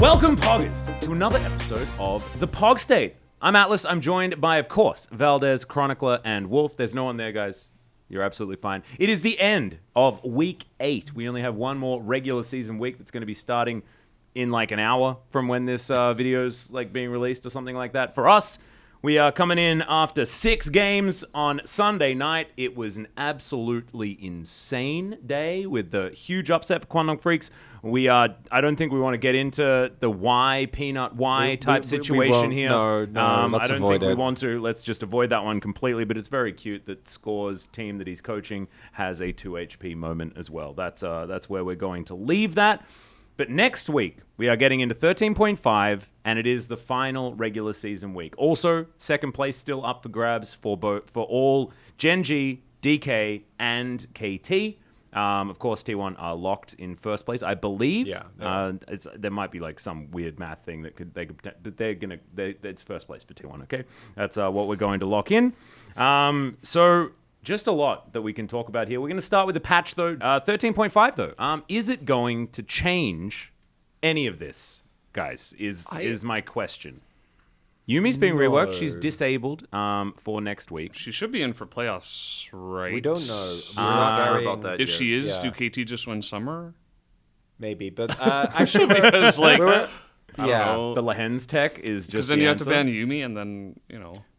Welcome, Poggers, to another episode of the PogState. I'm Atlus. I'm joined by, of course, Valdes, Chronicler, and Wolf. There's no one there, guys. You're absolutely fine. It is the end of Week 8. We only have one more regular season week that's going to be starting in like an hour from when this video's like being released or something like that. For us, we are coming in after 6 games on Sunday night. It was an absolutely insane day with the huge upset for Quantum Freaks. I don't think we want to get into the why type situation here. No, I don't think we want to. Let's just avoid that one completely. But it's very cute that Score's team that he's coaching has a 2 HP moment as well. That's where we're going to leave that. But next week, we are getting into 13.5, and it is the final regular season week. Also, second place still up for grabs for all Gen G, DK, and KT. Of course, T1 are locked in first place, I believe. Yeah. There might be like some weird math thing it's first place for T1. Okay, that's what we're going to lock in. So. Just a lot that we can talk about here. We're going to start with the patch, though. 13.5, though. Is it going to change any of this, guys, is my question. Yumi's being reworked. She's disabled for next week. She should be in for playoffs, right? We don't know. We're not sure about that If yet. she is, Yeah. do KT just win summer? Maybe, but actually, Because, like, I don't yeah. know. The Lahens tech is Because just then the you answer. have to ban Yumi, and then,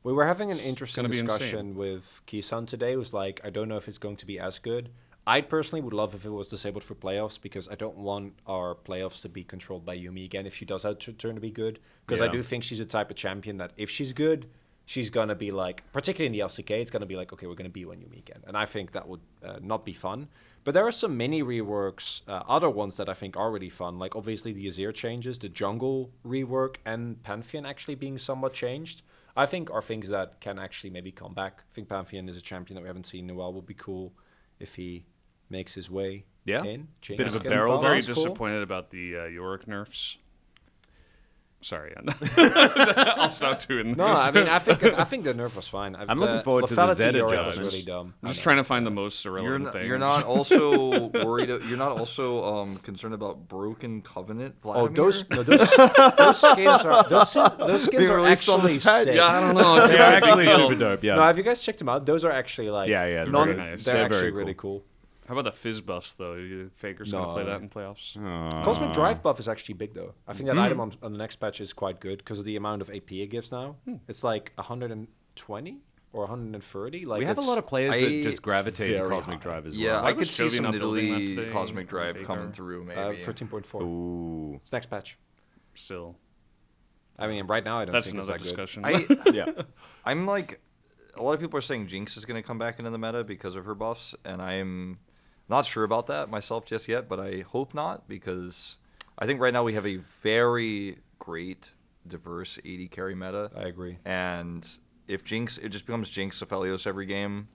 we were having an interesting gonna be discussion with Kisan today. It was like, I don't know if it's going to be as good. I personally would love if it was disabled for playoffs because I don't want our playoffs to be controlled by Yumi again if she does have to turn to be good. Because I Yeah. do think she's the type of champion that if she's good, she's going to be like, particularly in the LCK, it's going to be like, okay, we're going to beat Yumi again. And I think that would not be fun. But there are some mini reworks, other ones that I think are really fun. Like obviously the Azir changes, the jungle rework, and Pantheon actually being somewhat changed. I think are things that can actually maybe come back. I think Pantheon is a champion that we haven't seen in a while. Would be cool if he makes his way in. Bit of a Getting barrel buffed. very That's cool. disappointed about the Yorick nerfs. Sorry, I'll stop doing this. No, I mean I think the nerf was fine. I'm looking forward to the lethality Zed Yorick was adjustments. really dumb. I'm just trying to find the most irrelevant thing. You're not also worried. You're not also concerned about Broken Covenant. Oh, Vladimir? those skins are those skins Being are released on actually this patch? sick. Yeah, I don't know. They're actually super dope, yeah. No, have you guys checked them out? Those are actually like Yeah, they're very nice. They're They're actually very really cool. How about the Fizz buffs, though? You Faker's going to No. play that in playoffs? Cosmic Drive buff is actually big though. I think that item on the next patch is quite good because of the amount of AP it gives now. It's like 120 or 130. Like We have a it's- lot of players that I- just gravitate to very Cosmic high. Drive as Yeah, well. I Why could was see Chovy some not building that Nidalee today? Cosmic Drive Taker? coming through. Maybe 13.4. Ooh. It's next patch. Still. I mean, right now I don't That's think another it's that discussion. Yeah. I'm like, a lot of people are saying Jinx is going to come back into the meta because of her buffs, and I'm not sure about that myself just yet, but I hope not because I think right now we have a very great, diverse AD carry meta. I agree. And if it just becomes Jinx Aphelios every game,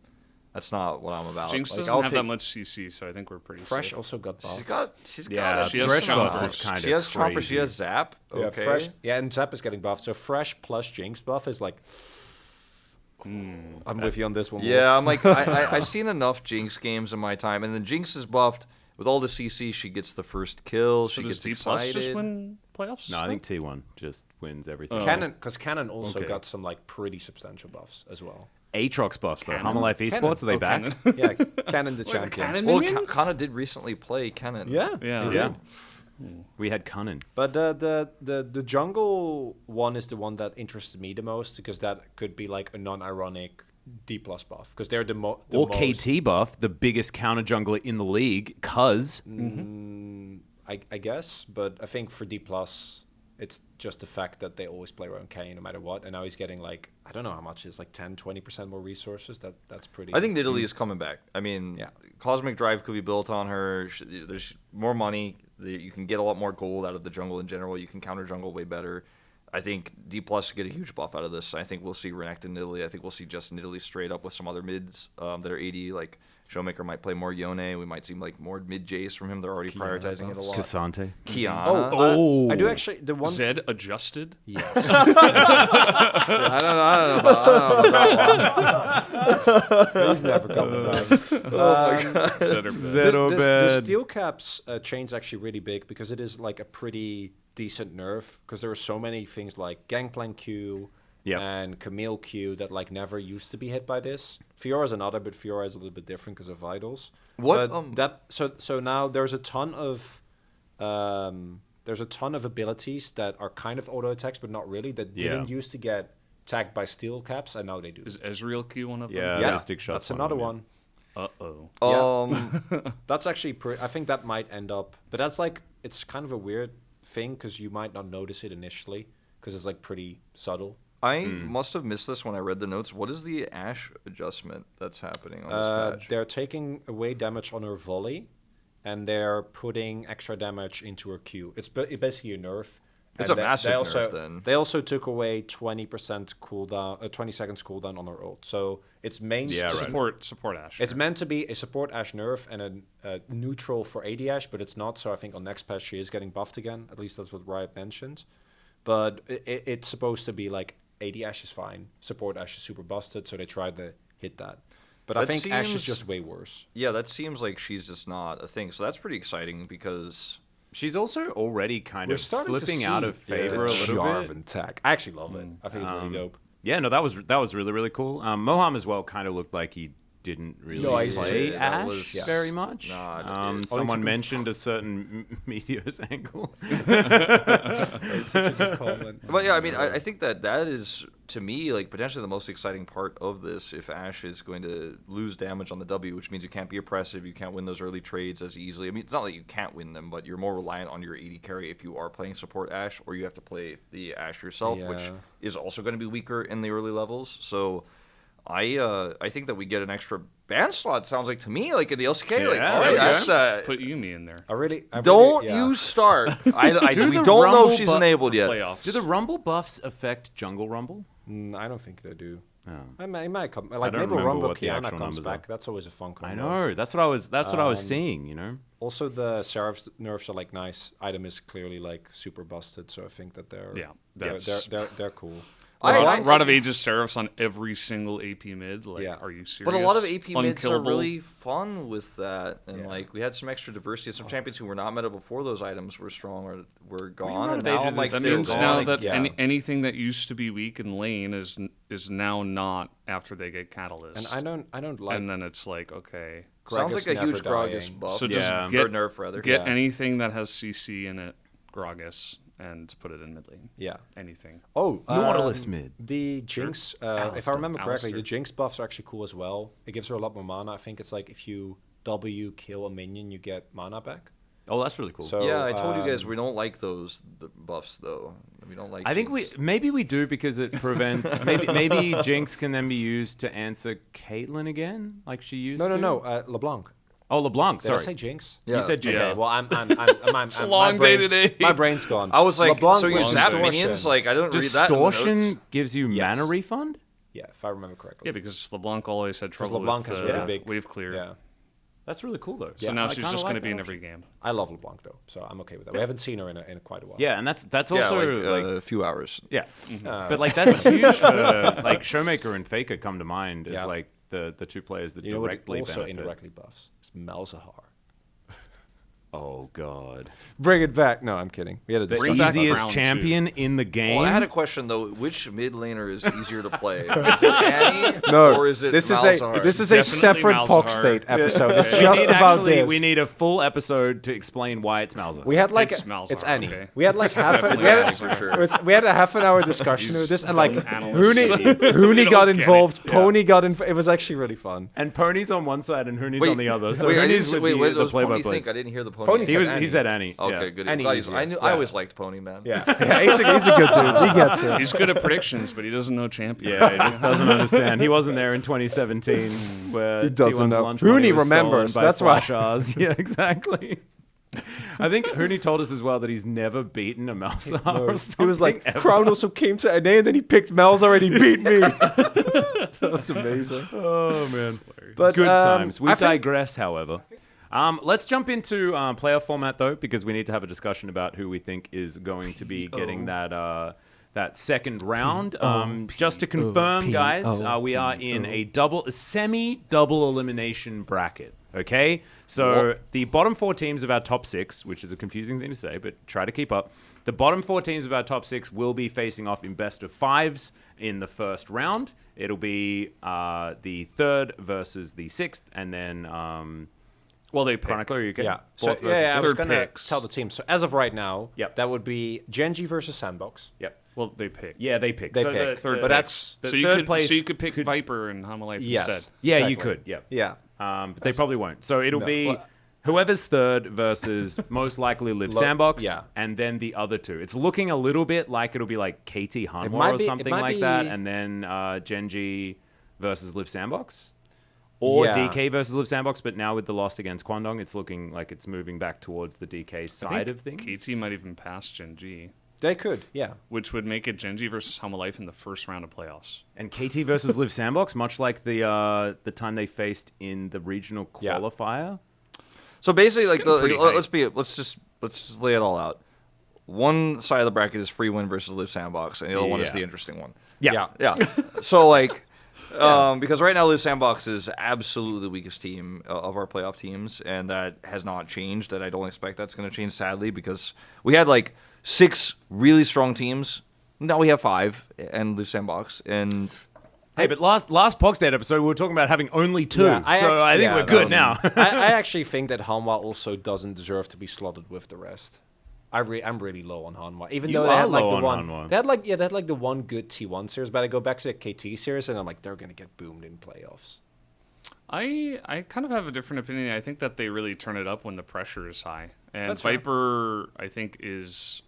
that's not what I'm about. Jinx Like, doesn't I'll have take- that much CC, so I think we're pretty Fresh safe. also got buffed. She's Yeah, got she has Thresh Chomper. buffs is kind She of has Chomper, she crazy. has Zap. Yeah, Okay. Fresh. Yeah, and Zap is getting buffed. So Fresh plus Jinx buff is like. I'm with you on this one. Yeah, Wolf. I'm like, I've seen enough Jinx games in my time, and then Jinx is buffed. With all the CC, she gets the first kill. So She does gets D+ excited. just win playoffs? No, I think T1 just wins everything. Cannon also Okay. got some like pretty substantial buffs as well. Aatrox buffs, though. Cannon? Hammerlife Esports, are they back? Cannon. Yeah, Cannon the champion. Cannon Well, minion? Kana did recently play Kennen. Yeah, Yeah. Yeah. We had Cunnin. But the jungle one is the one that interested me the most because that could be like a non-ironic D+ buff because they're the most. Or KT buff, the biggest counter jungler in the league, cuz. I guess, but I think for D+, it's just the fact that they always play around K no matter what, and now he's getting like, I don't know how much, it's like 10-20% more resources. That's pretty. I think Nidalee is coming back. I mean, Yeah. Cosmic Drive could be built on her. There's more money. You can get a lot more gold out of the jungle in general. You can counter jungle way better. I think D+ get a huge buff out of this. I think we'll see Renekton and Nidalee. I think we'll see just Nidalee straight up with some other mids that are AD. Like Showmaker might play more Yone. We might see like more mid Jace from him. They're already prioritizing it a lot. Cassante. Kiana. I do actually the one. Zed adjusted? Yes. I don't know about that one. He's never coming back. Zed or bad? Zed or The bad. steel caps change actually really big because it is like a pretty decent nerf because there are so many things like Gangplank Q and Camille Q that like never used to be hit by this. Fiora's another, but Fiora is a little bit different because of Vitals. What? But so now there's a ton of abilities that are kind of auto attacks, but not really. That didn't used to get tagged by steel caps, and now they do. Is Ezreal Q one of them? Yeah, Mystic Shot's that's another one. Uh-oh. That's actually I think that might end up, but that's like it's kind of a weird thing because you might not notice it initially because it's like pretty subtle. I must have missed this when I read the notes. What is the Ashe adjustment that's happening on this patch? They're taking away damage on her volley, and they're putting extra damage into her Q. It's basically a nerf. It's And a massive also, nerf then. They also took away 20% cooldown, 20 seconds cooldown on her ult. So it's main Support Ashe. It's meant to be a support Ashe nerf and a neutral for AD Ashe, but it's not. So I think on next patch she is getting buffed again. At least that's what Riot mentioned. But it's supposed to be like AD Ashe is fine, support Ashe is super busted, so they tried to hit that. But I think Ashe is just way worse. Yeah, that seems like she's just not a thing. So that's pretty exciting because She's also already kind We're of starting to slipping see out of favor a little Jarvan bit. tech. I actually love it. I think it's really dope. Yeah, no, that was really, really cool. Moham as well kind of looked like he didn't really play that Ashe was- very much. Nah, Someone mentioned a certain Meteor's angle. It's such a good comment. But yeah, I mean, I think that is, to me, like potentially the most exciting part of this. If Ashe is going to lose damage on the W, which means you can't be oppressive, you can't win those early trades as easily. I mean, it's not that you can't win them, but you're more reliant on your AD carry if you are playing support Ashe, or you have to play the Ashe yourself, which is also going to be weaker in the early levels. So I think that we get an extra ban slot. Sounds like to me, like in the LCK. Yeah, like, all right, that's, Put Yumi in there. don't you start. We the don't know Rumble if she's bu- enabled yet. Playoffs. Do the Rumble buffs affect Jungle Rumble? I don't think they do. Oh. It might come. I Like don't maybe remember Rumble what the Kiana actual comes numbers back. are. That's always a fun I combo. know. That's what I was seeing. You know. Also, the Seraph's nerfs are like nice. Item is clearly like super busted, so I think that they're they're cool. Rod of Ages Seraphs on every single AP mid. Like, are you serious? But a lot of AP mids are Unkillable. really fun with that, and like we had some extra diversity. Some champions who were not meta before those items were strong or were gone, and now like That they're means gone. now Like, that anything that used to be weak in lane is now not after they get Catalyst. And I don't like. And then it's like, okay, sounds Gragas like a huge never Gragas dying. buff. so just Yeah. Or get nerf rather. get Yeah. anything that has CC in it, Gragas, and put it in mid lane. Yeah. Anything. Oh, Nautilus mid. The Jinx, if I Alistair. remember correctly, Alistair. the Jinx buffs are actually cool as well. It gives her a lot more mana. I think it's like if you W kill a minion, you get mana back. Oh, that's really cool. So Yeah, I told you guys we don't like those buffs though. We don't like. I think Jinx. maybe we do because it prevents maybe Jinx can then be used to answer Caitlyn again, like she used to. No. LeBlanc. Oh, LeBlanc. Did I Sorry, say Jinx? Yeah. you said Jinx. Yeah. Okay, well, I'm It's a long day today. My brain's gone. I was like, LeBlanc so you was zap distortion. minions? Like I don't read that. In the notes. Distortion gives you Yes. mana refund. Yeah, if I remember correctly. Yeah, because LeBlanc always had trouble LeBlanc with has really big wave clear. Yeah, That's really cool though. So now I she's kinda just going to like be in that every option. game. I love LeBlanc though, so I'm okay with that. We haven't seen her in quite a while. Yeah, and that's Yeah, also like like a few hours. yeah, but like that's huge for like Showmaker and Faker come to mind as Yeah. like the two players that You know what directly also benefit. indirectly buffs? It's Malzahar. Oh god, Bring it back. No, I'm kidding. We had a the discussion. back easiest round champion in the game. Well, I had a question though. Which mid laner is easier to play? Is it Annie No, or is it this Malzahar? is a Definitely separate Malzahar. PogState episode. It's We just need about actually, this. we need a full episode to explain why it's Malzahar. We had like It's Malzahar, it's Annie. okay. We had like half Definitely we had, Annie for sure. we had a half an hour discussion with this, and like dumb analysts. Hooney They got don't get involved, it. Pony got involved. It was actually really fun. and Pony's on one side and Hooney's Wait, on the other. So wait, I Hooney's didn't, with wait, what the does Pony play-by-play. think? I didn't hear the Pony. Pony answer. said He said Annie. Okay, Yeah. good. Annie I easier. knew. I always liked Pony, man. Yeah, he's a good dude. He gets it. He's good at predictions, but he doesn't know champion. Yeah, he just doesn't understand. He wasn't there in 2017 where He doesn't T1's know. lunch money Hooney was stolen remembers, by that's why. Flash Ours. Yeah, exactly. I think Hooney told us as well that he's never beaten a Malzahar or something. He was like, ever. Crown also came to NA, and then he picked Malzahar and he beat me. That was amazing. Oh, man. But, Good times. We I think- digress, however. Let's jump into player format, though, because we need to have a discussion about who we think is going to be getting that second round. Just to confirm, guys, we are in a semi-double elimination bracket. Okay? So What? the bottom 4 teams of our top 6, which is a confusing thing to say, but try to keep up. The bottom 4 teams of our top 6 will be facing off in best of 5s in the first round. It'll be the 3rd versus the 6th, and then Well, they pick. Chronicler, you can Yeah. fourth So, versus I was third going to picks. tell the team. So as of right now, Yep. that would be Genji versus Sandbox. Yep. Well, they pick. Yeah, they pick. They so pick. Third, But picks. that's- the so you third could place pick Viper and Hamalife Yes. instead. Yeah, you Exactly. could. Yeah. Yeah. But they probably won't. So it'll No. be Well- whoever's 3rd versus most likely Live Sandbox, yeah. and then the other 2. It's looking a little bit like it'll be like KT Hanwha might or be- it something might like that, be- and then Genji versus Live Sandbox. Or Yeah. DK versus Live Sandbox, but now with the loss against Kwandong, it's looking like it's moving back towards the DK I side think of things. KT might even pass Genji, They could, yeah. which would make it Genji versus Hamalife in the first round of playoffs. And KT versus Live Sandbox, much like the time they faced in the regional Yeah. qualifier. So basically, like getting pretty let's just lay it all out. One side of the bracket is free win versus Live Sandbox, and the other one is Yeah. the interesting one. Yeah. Yeah. So like, because right now Live Sandbox is absolutely the weakest team of our playoff teams, and that has not changed. That I don't expect that's going to change, sadly, because we had like 6 really strong teams. Now we have 5, and Live Sandbox, and Hey, but last PogState episode, we were talking about having only 2. Yeah, I think we're good now. I actually think that Hanwha also doesn't deserve to be slotted with the rest. I'm really low on Hanwha, even You though they are had like low the on one. Hanwha. They had like the one good T1 series, but I go back to the KT series and I'm like, they're gonna get boomed in playoffs. I kind of have a different opinion. I think that they really turn it up when the pressure is high. And That's fair. Viper, I think, is...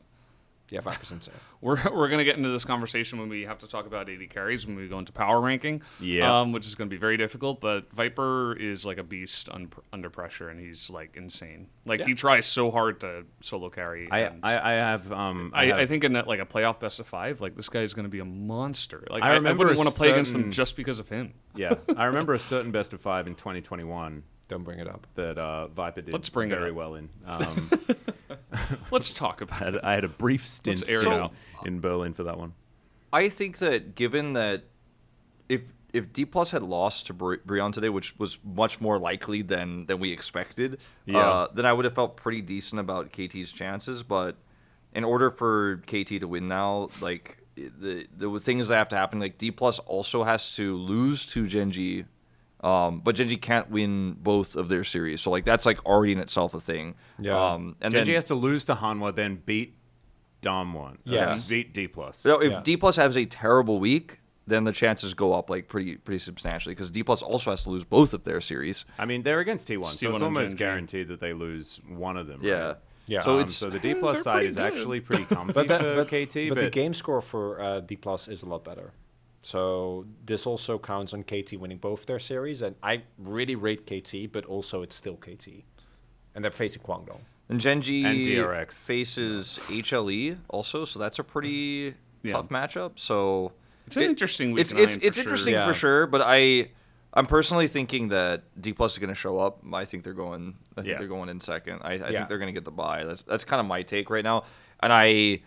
Yeah, 5% say. We're going to get into this conversation when we have to talk about AD carries when we go into power ranking, Yeah. which is going to be very difficult. But Viper is like a beast under pressure, and he's like insane. Like he tries so hard to solo carry. I and have I think in like a playoff best of 5, like this guy's going to be a monster. Like I I remember wouldn't a want to play against him certain- just because of him. yeah, I remember a certain best of 5 in 2021 Don't bring it up. that Viper did Let's bring it very up. well in. Let's talk about it. I had a brief stint Let's air it out. in Berlin for that one. I think that given that if D Plus had lost to Brion today, which was much more likely than we expected, Yeah. then I would have felt pretty decent about KT's chances. But in order for KT to win now, like the things that have to happen, like D Plus also has to lose to Genji, but Genji can't win both of their series. So like that's like already in itself a thing. Yeah. And Genji then has to lose to Hanwha, then beat Dom1. Yes. Beat D+. plus. so if Yeah. D Plus has a terrible week, then the chances go up like pretty substantially because D Plus also has to lose both of their series. I mean, they're against T1, so T1 it's and almost Genji. guaranteed that they lose one of them. Yeah. Right? Yeah. So it's So the D plus they're side pretty is good. actually pretty comfy But, for but, KT. but the game score for D Plus is a lot better. So this also counts on KT winning both their series, and I really rate KT, but also it's still KT, and they're facing Kwangdong. And Genji And DRX. faces HLE also, so that's a pretty Yeah. tough matchup. So It's an interesting week. it's 9 for sure. interesting Yeah. for sure, but I'm personally thinking that D Plus is going to show up. I think they're going. Yeah. They're going in second. I Yeah. think they're going to get the bye. That's kind of my take right now. And I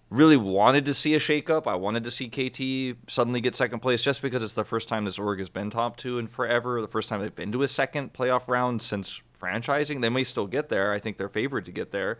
really wanted to see a shakeup. I wanted to see KT suddenly get second place just because it's the first time this org has been top 2 in forever. The first time they've been to a second playoff round since franchising. They may still get there. I think they're favored to get there,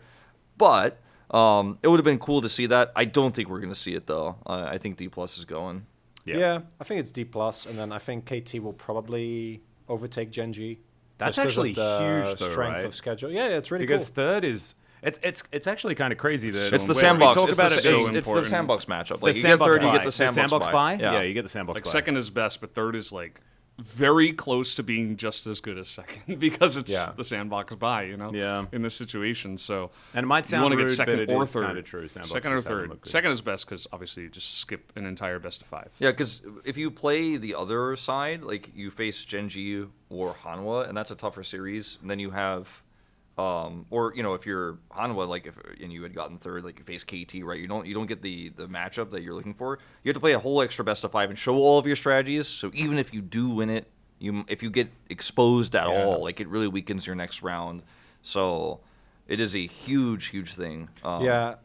but it would have been cool to see that. I don't think we're going to see it though. I think D Plus is going. Yeah. I think it's D Plus, and then I think KT will probably overtake Genji. That's just 'cause of actually the huge, though, strength right? of schedule. Yeah, it's really Because cool. third is it's actually kind of crazy that It's the when sandbox. We talk It's about the, it. so it's, it's the important. sandbox matchup. The Like you get sandbox third, you buy. get the sandbox, buy. Yeah. Yeah, you get the sandbox Like buy. second is best, but third is like very close to being just as good as second because it's Yeah. the sandbox buy, you know, Yeah. in this situation. So And it might you sound want to rude, get second but it or is third. kind of true. Sandbox Second or just haven't third. looked good. Second is best because obviously you just skip an entire best of 5. Yeah, because if you play the other side, like you face Genji or Hanwha, and that's a tougher series. And then you have, or you know, if you're Hanwha, like and you had gotten third, like you face KT, right? You don't get the matchup that you're looking for. You have to play a whole extra best of 5 and show all of your strategies. So even if you do win it, if you get exposed at all, like it really weakens your next round. So it is a huge thing. Yeah,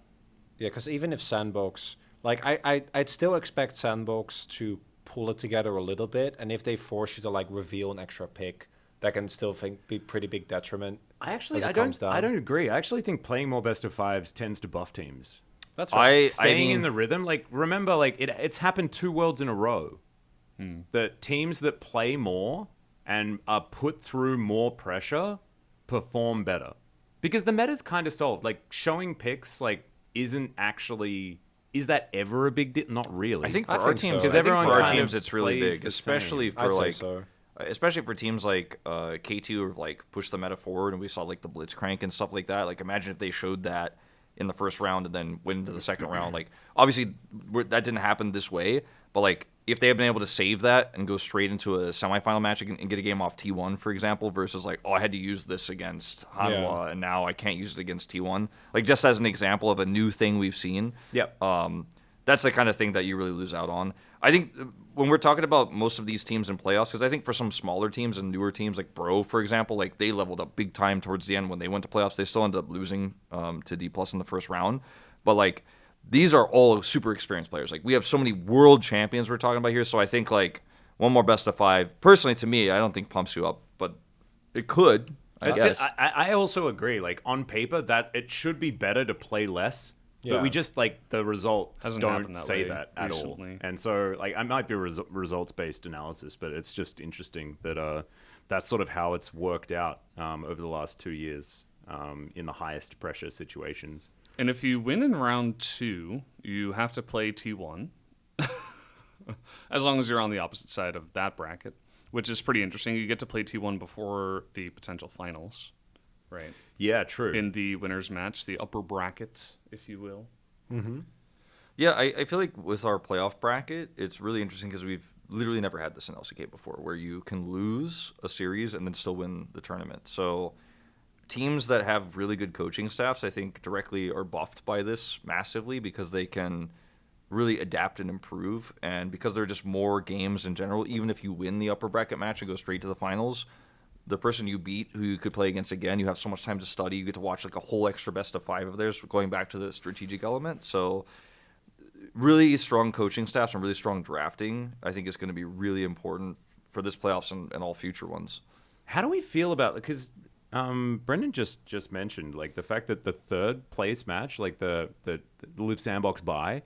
because even if Sandbox, like I'd still expect Sandbox to pull it together a little bit, and if they force you to like reveal an extra pick, that can still be pretty big detriment. I comes down. don't agree. I actually think playing more best of fives tends to buff teams. That's right. Staying in the rhythm, like remember, like it's happened 2 worlds in a row. That teams that play more and are put through more pressure perform better because the meta's kind of solved. Like showing picks, like isn't actually. Is that ever a big deal? Not really. I think for I our think teams, so. because everyone for our kind teams of it's really plays big, the especially same. for I'd say like, so. especially for teams like K2 have like pushed the meta forward, and we saw like the Blitzcrank and stuff like that. Like imagine if they showed that in the first round and then went into the second round. Like obviously that didn't happen this way, but like if they had been able to save that and go straight into a semifinal match and get a game off T1, for example, versus like, oh, I had to use this against Hanwha and now I can't use it against T1. Like just as an example of a new thing we've seen. Yep. That's the kind of thing that you really lose out on. I think when we're talking about most of these teams in playoffs, because I think for some smaller teams and newer teams like Bro, for example, like they leveled up big time towards the end when they went to playoffs. They still ended up losing to D+ in the first round. But like these are all super experienced players. Like we have so many world champions we're talking about here. So I think like one more best of 5, personally to me, I don't think pumps you up, but it could. I guess. I also agree. Like on paper, that it should be better to play less. Yeah. But we just like the results Hasn't don't happened that say way that at recently. all, and so like I might be results-based analysis, but it's just interesting that that's sort of how it's worked out over the last 2 years in the highest pressure situations. And if you win in round 2, you have to play T1, as long as you're on the opposite side of that bracket, which is pretty interesting. You get to play T1 before the potential finals, right? Yeah, true. In the winners match, the upper bracket, if you will. Yeah, I feel like with our playoff bracket, it's really interesting because we've literally never had this in LCK before, where you can lose a series and then still win the tournament. So teams that have really good coaching staffs, I think, directly are buffed by this massively because they can really adapt and improve. And because there are just more games in general, even if you win the upper bracket match and go straight to the finals, the person you beat, who you could play against again, you have so much time to study. You get to watch like a whole extra best of 5 of theirs, going back to the strategic element. So really strong coaching staffs and really strong drafting, I think, is going to be really important for this playoffs and all future ones. How do we feel about, because Brendan just mentioned like the fact that the third place match, like the Live Sandbox bye,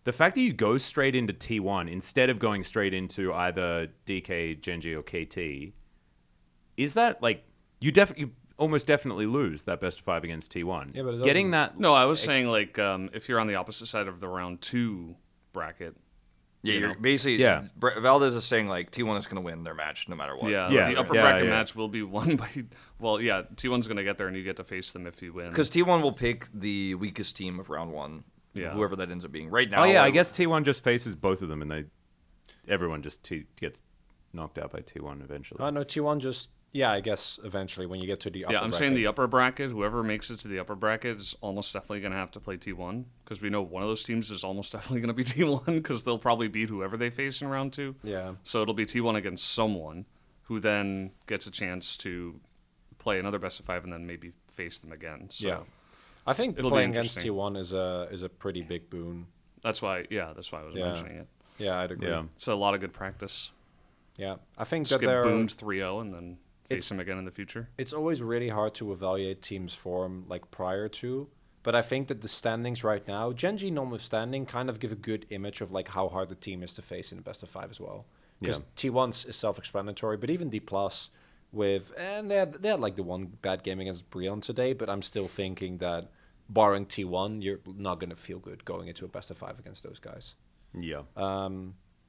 the fact that you go straight into T1 instead of going straight into either DK, Genji, or KT, is that like you almost definitely lose that best of 5 against T1? Yeah, but it getting doesn't- that. No, I was saying like if you're on the opposite side of the round 2 bracket. Yeah, You you're know? basically. Yeah. Valdes is saying like T1 is going to win their match no matter what. Yeah, Yeah, the upper yeah, bracket yeah. match will be won by. Well, yeah, T1's going to get there, and you get to face them if you win. Because T1 will pick the weakest team of round 1, Yeah. whoever that ends up being. Right now. Oh yeah, I guess T1 just faces both of them, and everyone just gets knocked out by T1 eventually. Oh, no, T1 just... Yeah, I guess eventually when you get to the upper Yeah, I'm bracket. saying the upper bracket. Whoever makes it to the upper bracket is almost definitely going to have to play T1 because we know one of those teams is almost definitely going to be T1 because they'll probably beat whoever they face in round 2. Yeah. So it'll be T1 against someone who then gets a chance to play another best of 5 and then maybe face them again. So Yeah. I think It'll be playing against interesting. T1 is a pretty big boon. that's why I was Yeah. mentioning it. Yeah, I'd agree. Yeah. It's a lot of good practice. Yeah. I think Just that get boomed 3-0 and then face It's- them again in the future. it's always really hard to evaluate teams' form like prior to, but I think that the standings right now, Genji notwithstanding, kind of give a good image of like how hard the team is to face in the best of 5 as well. Because Yeah. T1 is self-explanatory, but even D+ with, and they had like the one bad game against Brion today, but I'm still thinking that barring T1, you're not going to feel good going into a best of 5 against those guys. Yeah.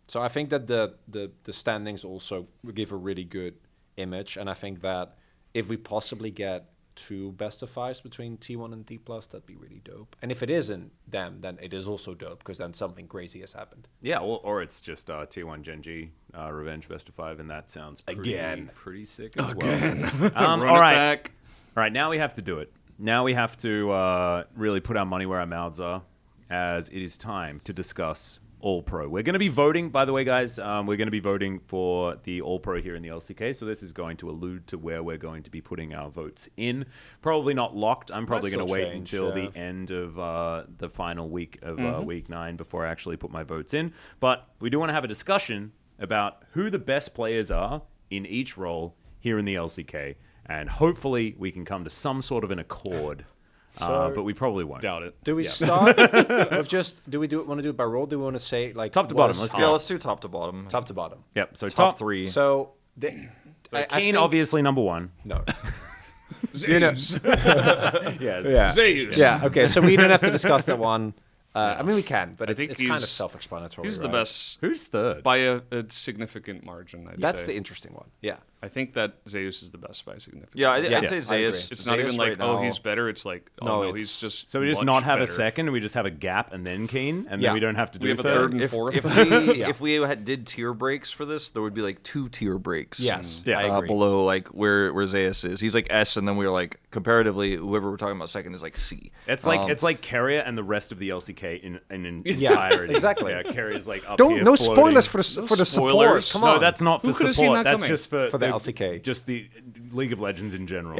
So I think that the standings also give a really good image, and I think that if we possibly get 2 best of 5s between T1 and D+, that'd be really dope. And if it isn't them, then it is also dope because then something crazy has happened. Yeah, or it's just T1 Genji Revenge best of 5, and that sounds pretty sick as well. Run all it right. back. All right, now we have to do it. Now we have to really put our money where our mouths are, as it is time to discuss All Pro. We're going to be voting, by the way, guys. We're going to be voting for the All Pro here in the LCK, so this is going to allude to where we're going to be putting our votes in. Probably not locked. I'm probably Might going to still wait change, until yeah. the end of the final week of week 9 before I actually put my votes in. But we do want to have a discussion about who the best players are in each role here in the LCK, and hopefully we can come to some sort of an accord. But we probably won't. Doubt it. Do we start with just? Do we want to do it by role? Do we want to say like Top to bottom, let's go. Let's do top to bottom. top to bottom? Yep. So top three. So, So Keen obviously number one. no. Zeus. Yeah. Zeus. Yeah. Okay. So we don't have to discuss that one. I mean, we can, but I it's think kind of he's- self-explanatory. He's the right? best Who's third? by a significant margin, I'd That's say. the interesting one. Yeah. I think that Zeus is the best by a significant Yeah, margin. I'd Yeah, say I Zeus. agree. It's not even Zeus like, right oh, now. he's better. It's like, oh, No, no, it's- he's just So we just much not have better. a second, we just have a gap and then Keen, and Yeah. then we don't have to do We have a third. third and If, fourth. if we did tier breaks for this, there would be like 2 tier breaks. Yes. Yeah. I agree. Below like where Zeus is. He's like S, and then we're like comparatively, whoever we're talking about second is like C. It's like Carrier and the rest of the LCK in Yeah, entirety. exactly. Yeah, Carrier's like up Don't here no floating. spoilers for the support. spoilers. Come No, on. that's not for Who could've seen support. that That's coming? just for the LCK. Just the League of Legends in general.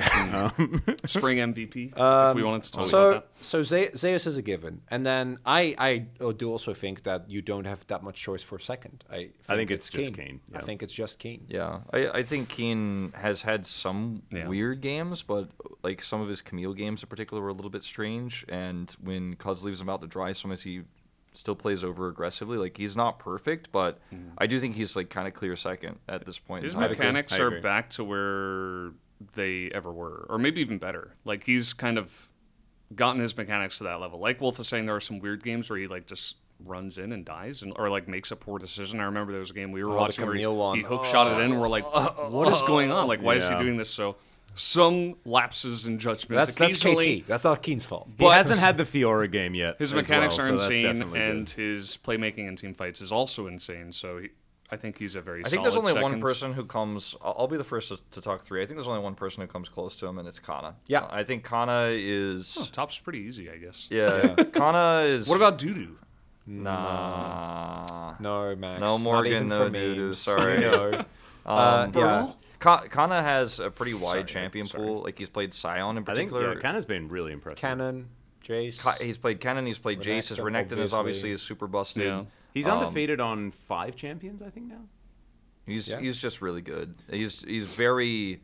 Spring MVP, if we wanted to talk about So that. so Zeus is a given, and then I do also think that you don't have that much choice for second. I think it's just Keen, I yeah. think it's just Keen. Yeah, I think Keen has had some Yeah. weird games, but like some of his Camille games in particular were a little bit strange. And when Cuz leaves him out to dry, sometimes he still plays over aggressively. Like he's not perfect, but I do think he's like kind of clear second at this point. His in time. mechanics I are agree. back to where they ever were, or maybe even better. Like he's kind of gotten his mechanics to that level. Like Wolf was saying, there are some weird games where he like just runs in and dies, or like makes a poor decision. I remember there was a game we were the watching where Camille one. he hook shot it in. And we're like, what is going on? Like, why is he Yeah. doing this? So some lapses in judgment. That's occasionally. KT. That's not Keen's fault. He hasn't had the Fiora game yet. His as mechanics well, are so that's insane, definitely and good. his playmaking in team fights is also insane. So I think he's a very. I think there's solid only one second. person who comes. I'll be the first to talk three. I think there's only one person who comes close to him, and it's Kana. Yeah. I think Kana is. Oh, top's pretty easy, I guess. Yeah, Kana is. What about Doodoo? Nah. No, Max. No, not Morgan, even no for doo-doo, memes. sorry. No. Yeah. Kana has a pretty wide Sorry, champion sorry. pool. Like he's played Scion in I think particular. Kanna's been really impressive. Cannon, Jace. He's played Kennen, he's played Jace. His Renekton, Renekton is obviously. super busted. Yeah. He's undefeated on 5 champions, I think now. He's Yeah. he's just really good. He's very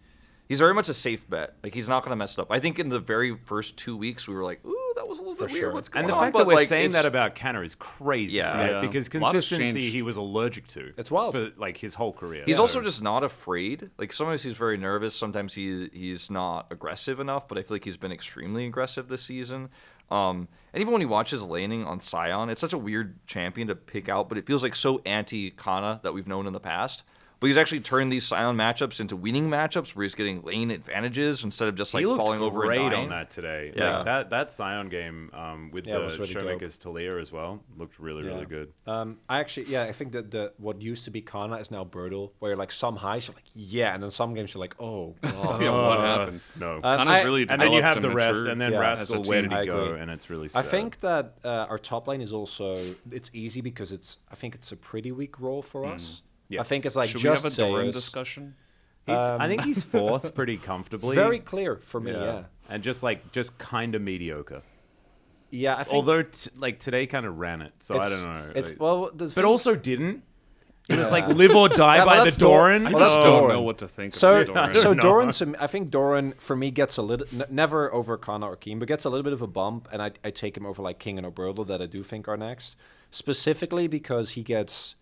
much a safe bet. Like he's not gonna mess it up. I think in the very first 2 weeks we were like, ooh, that was a little bit For weird. sure. What's going And the on? fact But, that we're like, saying it's- that about Kanna is crazy, Yeah. right? Yeah. Because A lot has consistency changed. he was allergic to. It's wild. For like his whole career. He's So- also just not afraid. Like sometimes he's very nervous. Sometimes he's not aggressive enough. But I feel like he's been extremely aggressive this season. And even when he watches laning on Scion, it's such a weird champion to pick out. But it feels like so anti-Kana that we've known in the past. But he's actually turned these Scion matchups into winning matchups where he's getting lane advantages instead of just like he looked falling over and great dying. on that today. Yeah. Like, that Scion game with Yeah, it the was really Showmakers Talia as well looked really good. I think that the what used to be Kana is now Brutal, where like some highs you're like, yeah, and then some games you're like, oh, God. Yeah, what happened? No. Kanna's I- really and then you developed have the and rest, matured and then Yeah. Rascal, as a where team. did he I go? agree. And it's really I sad. think that our top lane is also it's easy because I think it's a pretty weak role for us. Yeah. I think it's like Should just we have a Doran Zeus. discussion? I think he's fourth pretty comfortably. Very clear for me, yeah. And just kind of mediocre. Yeah, I think Although like today kind of ran it, so I it's- don't know. It's like- well, the but thing- also didn't. It was like live or die Yeah, well, by the that's Doran. Doran. I Well, just that's don't Doran. know what to think So, of Doran. so No. Doran, I think Doran for me gets a little, never over Kana or Keen, but gets a little bit of a bump, and I take him over like King and Oberlo that I do think are next, specifically because he gets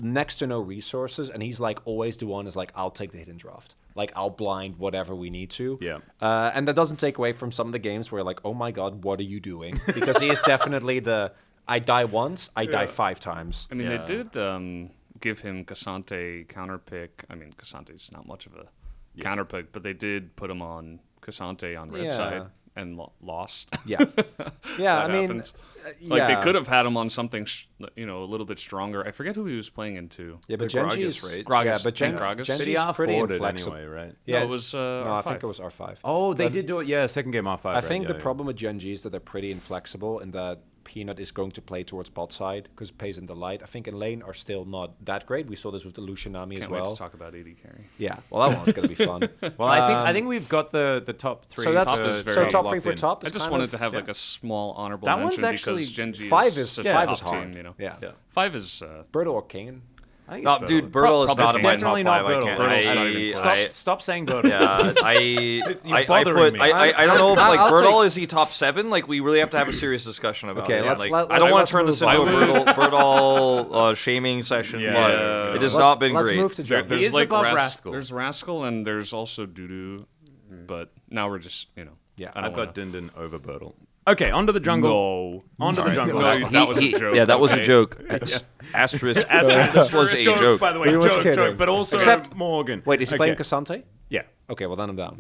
next to no resources, and he's like always the one is like, I'll take the hidden draft, like I'll blind whatever we need to. Yeah. And that doesn't take away from some of the games where like, oh my God, what are you doing? Because he is definitely I die once, I die 5 times. I mean, Yeah. they did give him Cassante counterpick. I mean, Cassante's not much of a counterpick, but they did put him on Cassante on red Yeah. side and lost. Yeah. Yeah, I That mean, happens. yeah. Like they could have had him on something, a little bit stronger. I forget who he was playing into. Yeah, but The Genji Gragas, is right? Gragas. Yeah, but Yeah. Gragas. Genji's But he are pretty forwarded inflexible. anyway, right? No, it was no, I R5. think it was R5. Oh, they did do it. Yeah, second game R5. I think the problem with Genji is that they're pretty inflexible in that Peanut is going to play towards bot side because it plays in the light. I think in lane are still not that great. We saw this with the Lucianami as Can't well. wait to talk about AD carry. Yeah, well, that one's going to be fun. Well, I think we've got the top 3. So that's Top is very so top locked 3 for in. top. I Is just kind wanted of, to have yeah. like a small honorable That one's mention actually- because Genji 5 is is such yeah, a 5 is top hard. team. You know, Yeah. Yeah. 5 is Birdo or King. I think No, it's dude, Birtle. Birtle is not in my top Definitely 5. not I Birtle. can't. Birtle's not even close. Stop saying Birtle. Yeah, I bothering me. don't know if like I'll Birtle take- is he top 7. Like we really have to have a serious discussion about Okay, it. let's- Like, let- I don't want let's to turn this move into a on. Birtle shaming session, Yeah, but yeah. it has Let's- not been let's great. move to jungle. He is above Rascal. There's Rascal and there's also Doodoo, but now we're just Yeah, I don't I've got wanna- Din Over Birtle. Okay, onto the jungle. No. Onto the jungle. No, that was a joke. Yeah, that was a okay? joke. Asterisk. This was a joke. By the way, We was joke, kidding. but also Except- Morgan. Wait, is he Okay. playing Cassante? Yeah, Okay, well then I'm down.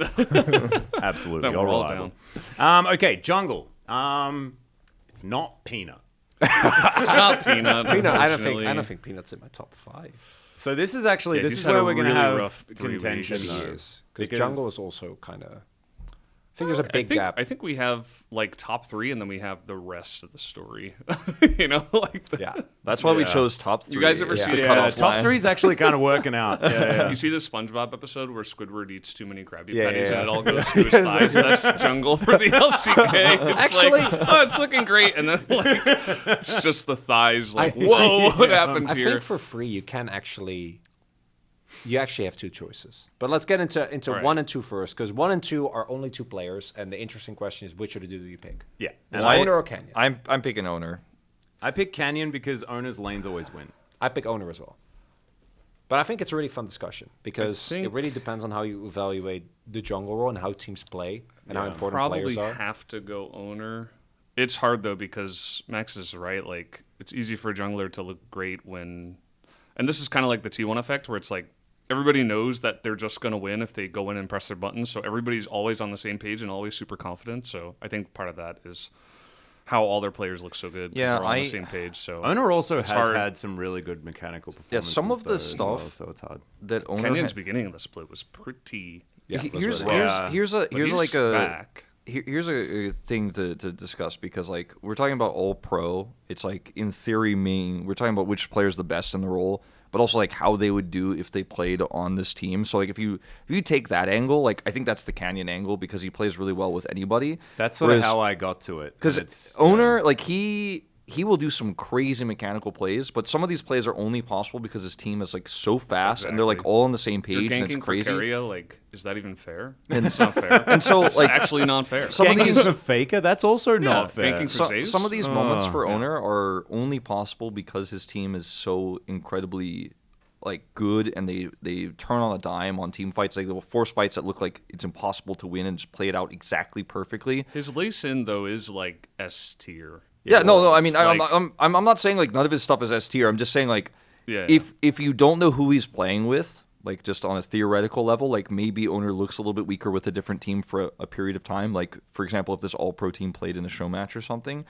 absolutely. Then You're we're all reliable. down. Okay, jungle. It's not Peanut. It's not Peanut. Peanut, I unfortunately. don't think Peanut's in my top 5. So this is actually Yeah, this he's is had where a we're going to really have rough 3 contention. weeks. He though. is. Because Because- jungle is also kind of... I think there's a big gap. I think we have like top 3, and then we have the rest of the story. Like Yeah. That's why we chose top 3. You guys ever It's see the the- cutoff top line. 3 is actually kind of working out. Yeah. You see the SpongeBob episode where Squidward eats too many Krabby Yeah, Patties yeah. and it all goes through his thighs? That's jungle for the LCK. It's Actually- like, oh, it's looking great, and then like it's just the thighs. Like, whoa, what happened I here? think for free you can actually... You actually have 2 choices. But let's get into All right. 1 and 2 first, because 1 and 2 are only 2 players, and the interesting question is which of the 2 do you pick? Yeah. Is And it Owner or Canyon? I'm picking owner. I pick Canyon because owners' lanes always win. I pick Owner as well. But I think it's a really fun discussion, because think- it really depends on how you evaluate the jungle role and how teams play and how important Probably players are. have to go owner. It's hard though because Max is right. Like it's easy for a jungler to look great when, and this is kind of like the T1 effect where it's like everybody knows that they're just going to win if they go in and press their buttons. So everybody's always on the same page and always super confident. So I think part of that is how all their players look so good. 'Cause Yeah, they're on I- the same page. So Owner also has hard. had some really good mechanical performances. some of the though, as well, stuff- so it's hard. That owner. Canyon's beginning of the split was pretty. Yeah, He- those here's were- here's Yeah. here's a but here's he's like a back. here's a thing to discuss because like we're talking about all pro. It's like in theory meaning we're talking about which player's the best in the role, but also like how they would do if they played on this team. So like if you take that angle, like I think that's the Canyon angle because he plays really well with anybody. That's sort of Whereas- how I got to it. Because it's owner, like he will do some crazy mechanical plays, but some of these plays are only possible because his team is like so fast and they're like Exactly. all on the same You're page and ganking it's for crazy. Keria, like, is that even fair? It's not fair. And so It's like actually not fair. some of Ganking these for Faker, that's also not fair. ganking for Zaze? some of these moments Oh, for owner are only possible because his team is so incredibly like good and they turn on a dime on team fights. Like they'll force fights that look like it's impossible to win and just play it out exactly perfectly. His lace in though is like S tier. Yeah, no. I mean, It's like- I'm not saying like none of his stuff is S tier. I'm just saying like, Yeah. if you don't know who he's playing with, like just on a theoretical level, like maybe owner looks a little bit weaker with a different team for a period of time. Like for example, if this all pro team played in a show match or something,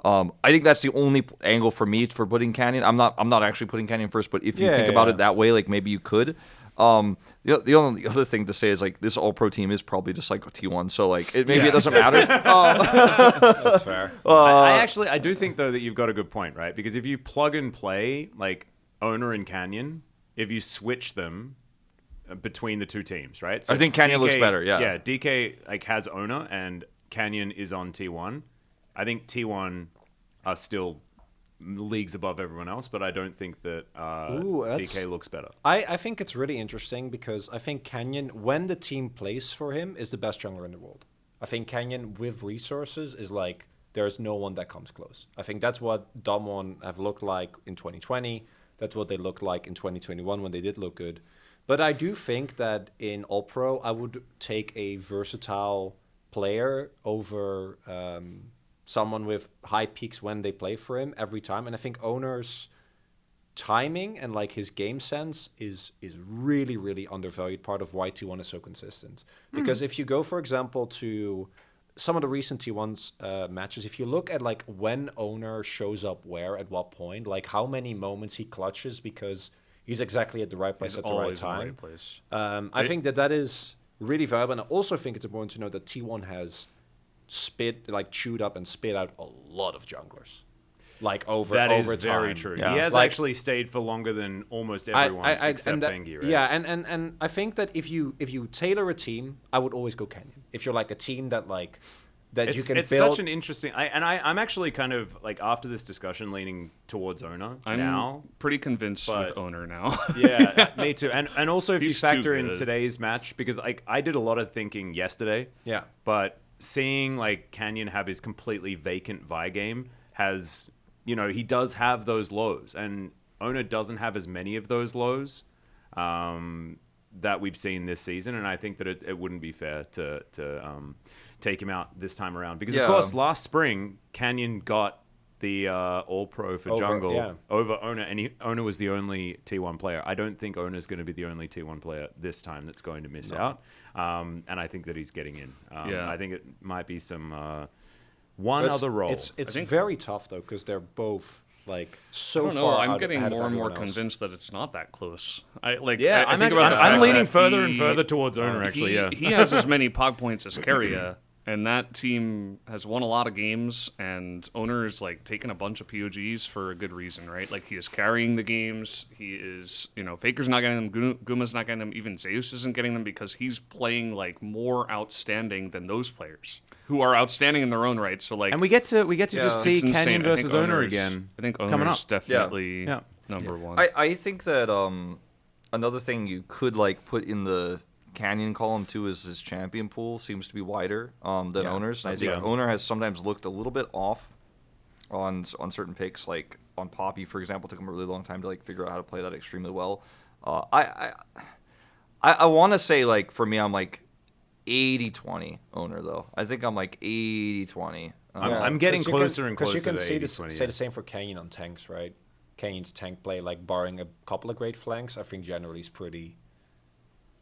I think that's the only angle for me for putting Canyon. I'm not actually putting Canyon first, but if you think about it that way, like maybe you could. The only other thing to say is like this all pro team is probably just like a T1, so like it doesn't matter. That's fair. I do think though that you've got a good point, right? Because if you plug and play like owner and Canyon, if you switch them between the two teams, right? So I think Canyon looks better, yeah. Yeah, DK like has owner and Canyon is on T1. I think T1 are still leagues above everyone else, but I don't think that DK looks better. I think it's really interesting because I think Canyon, when the team plays for him, is the best jungler in the world. I think Canyon with resources is like there's no one that comes close. I think that's what Damwon have looked like in 2020. That's what they looked like in 2021 when they did look good. But I do think that in All Pro, I would take a versatile player over someone with high peaks when they play for him every time. And I think Owner's timing and like his game sense is really, really undervalued part of why T1 is so consistent. Because if you go, for example, to some of the recent T1's matches, if you look at like when Owner shows up where at what point, like how many moments he clutches because he's exactly at the right place He's at the right always in the time. right place. I think that is really valuable. And I also think it's important to know that T1 has chewed up and spit out a lot of junglers. Like over That is over very time. true. Yeah. He has Like- actually stayed for longer than almost everyone except and that- Bengi, right? Yeah, and I think that if you tailor a team, I would always go Canyon. If you're like a team that like that you can it's build. such an interesting. I'm actually kind of like after this discussion leaning towards owner I'm now. pretty convinced but- with owner now. Yeah, me too. And also if He's you factor too in good. today's match, because like I did a lot of thinking yesterday. Yeah. But seeing like Canyon have his completely vacant Vi game has, he does have those lows, and owner doesn't have as many of those lows that we've seen this season, and I think that it wouldn't be fair to take him out this time around, because of course last spring Canyon got the All Pro for jungle over owner, and owner was the only T1 player. I don't think owner's going to be the only T1 player this time that's going to miss out, and I think that he's getting in. I think it might be some other role. It's very tough though, because they're both like so I don't know. far. I'm out getting ahead of more and more everyone else. convinced that it's not that close. I I'm think about the fact I'm leaning that further and he- further towards owner. Actually, he has as many pog points as Keria, and that team has won a lot of games, and owner is like taking a bunch of POGs for a good reason, right? Like he is carrying the games. He is, Faker's not getting them, Guma's not getting them, even Zeus isn't getting them because he's playing like more outstanding than those players who are outstanding in their own right. So like, and we get to just see it's insane. Canyon I think versus owner owner's- again. I think owner's coming up. definitely Yeah. number one. I think that another thing you could like put in the Canyon column too is his champion pool seems to be wider than owners. And I think owner has sometimes looked a little bit off on certain picks, like on Poppy, for example. Took him a really long time to like figure out how to play that extremely well. I want to say like for me I'm like 80-20 owner though. I think I'm like 80-20. I'm getting 'Cause you closer and closer you can to say 80-20, say the same for Canyon on tanks, right? Canyon's tank play, like barring a couple of great flanks, I think generally is pretty.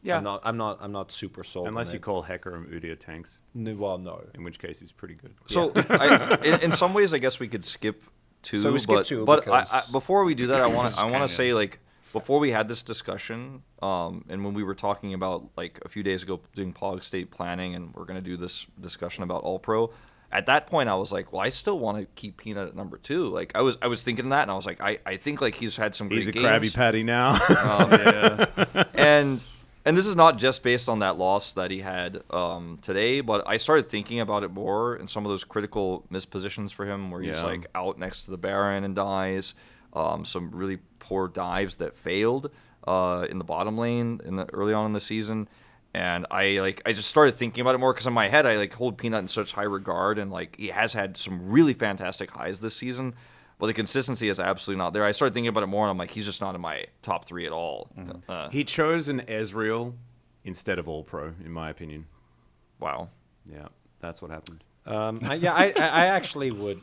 Yeah. I'm not super sold. Unless on you it. call Hecker and Udia tanks, Well, no. in which case he's pretty good. So in some ways, I guess we could skip two. So we skip two but because- before we do that, I want Canyon. to say like before we had this discussion, and when we were talking about like a few days ago doing PogState planning, and we're gonna do this discussion about All Pro. At that point, I was like, well, I still want to keep Peanut at number 2. Like I was thinking that, and I was like, I think like he's had some great He's a games. Krabby Patty now. And this is not just based on that loss that he had today, but I started thinking about it more in some of those critical mispositions for him where he's like out next to the Baron and dies, some really poor dives that failed in the bottom lane early on in the season. And I just started thinking about it more because in my head I like hold Peanut in such high regard, and like he has had some really fantastic highs this season. But the consistency is absolutely not there. I started thinking about it more, and I'm like, he's just not in my top 3 at all. He chose an Ezreal instead of All Pro, in my opinion. Wow. Yeah, that's what happened. I actually would.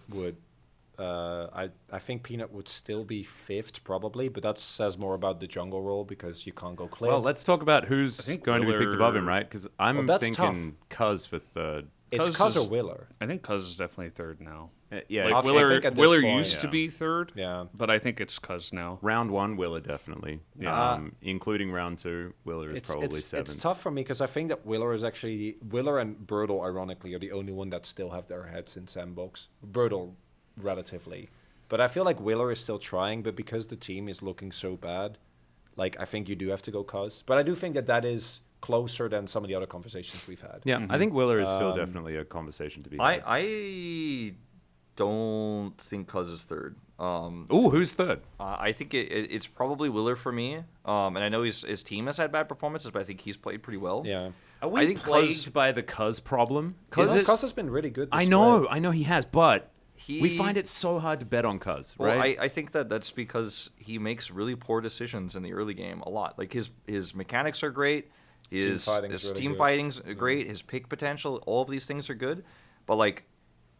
I think Peanut would still be 5th probably, but that says more about the jungle role because you can't go clear. Well, let's talk about who's think going to be picked above him, Willer- right? Because I'm that's thinking Cuz for 3rd. it's Cuz or Willer. I think Cuz is definitely 3rd now. Yeah, Like I Willer, think at this Willer point, used to be 3rd, Yeah. but I think it's Cuz now. round 1, Willer definitely. Yeah. Including round 2, Willer is probably 7th. It's tough for me because I think that Willer and Birdle, ironically, are the only one that still have their heads in sandbox. Birdle, relatively. But I feel like Willer is still trying, but because the team is looking so bad, like I think you do have to go Cuz. But I do think that is closer than some of the other conversations we've had. Yeah, I think Willer is still definitely a conversation to be had. I don't think Cuz is 3rd. Ooh, who's 3rd? I think it's probably Willer for me. And I know his team has had bad performances, but I think he's played pretty well. Yeah. Are I we think plagued by the Cuz problem? Cuz Is it- has been really good. This I know he has, but we find it so hard to bet on Cuz, Well, right? I think that's because he makes really poor decisions in the early game a lot. Like his mechanics are great, his fighting's really team good. fighting's great, his pick potential, all of these things are good, but like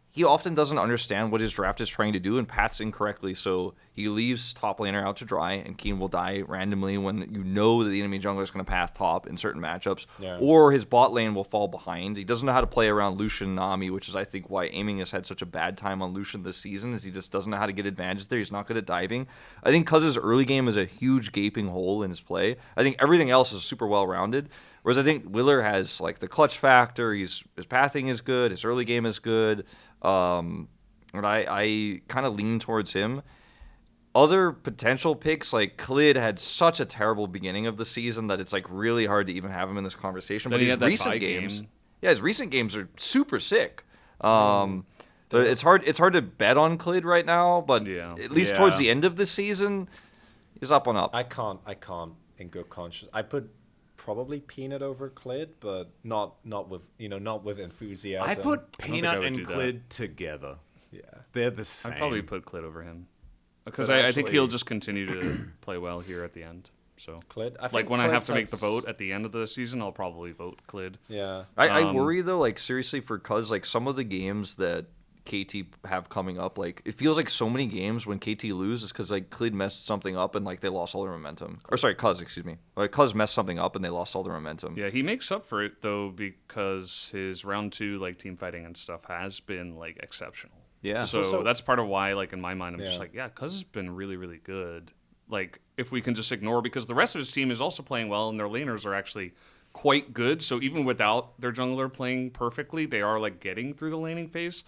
he often doesn't understand what his draft is trying to do and paths incorrectly, so he leaves top laner out to dry, and Keen will die randomly when you know that the enemy jungler is going to path top in certain matchups, or his bot lane will fall behind. He doesn't know how to play around Lucian Nami, which is I think why Aiming has had such a bad time on Lucian this season, is he just doesn't know how to get advantage there. He's not good at diving. I think Cuz's early game is a huge gaping hole in his play. I think everything else is super well-rounded, whereas I think Willer has like the clutch factor, his pathing is good, his early game is good, and I kind of lean towards him. Other potential picks, like Khalid had such a terrible beginning of the season that it's like really hard to even have him in this conversation. Then But he his had that recent bye games, game. his recent games are super sick. But it's hard to bet on Clid right now, but Yeah. at least towards the end of the season, he's up on up. I can't in good conscience. I put probably Peanut over Clid, but not with enthusiasm. I put think I Peanut would and do that. Clid together. Yeah. They're the same. I'd probably put Clid over him because But I think actually- he'll just continue to play well here at the end. So Clid. I like think when I have Clid's to make the like vote at the end of the season, I'll probably vote Clid. Yeah. I worry though, like seriously, for Cuz, like some of the games that KT have coming up, like it feels like so many games when KT loses because like Clid messed something up and like they lost all their momentum. Or sorry, Cuz, excuse me. Like Cuz messed something up and they lost all their momentum. Yeah, he makes up for it though because his round 2 like team fighting and stuff has been like exceptional. Yeah. So also- that's part of why, like in my mind, I'm just Yeah. like, yeah, Cuz has been really, really good. Like if we can just ignore because the rest of his team is also playing well and their laners are actually quite good. So even without their jungler playing perfectly, they are like getting through the laning phase.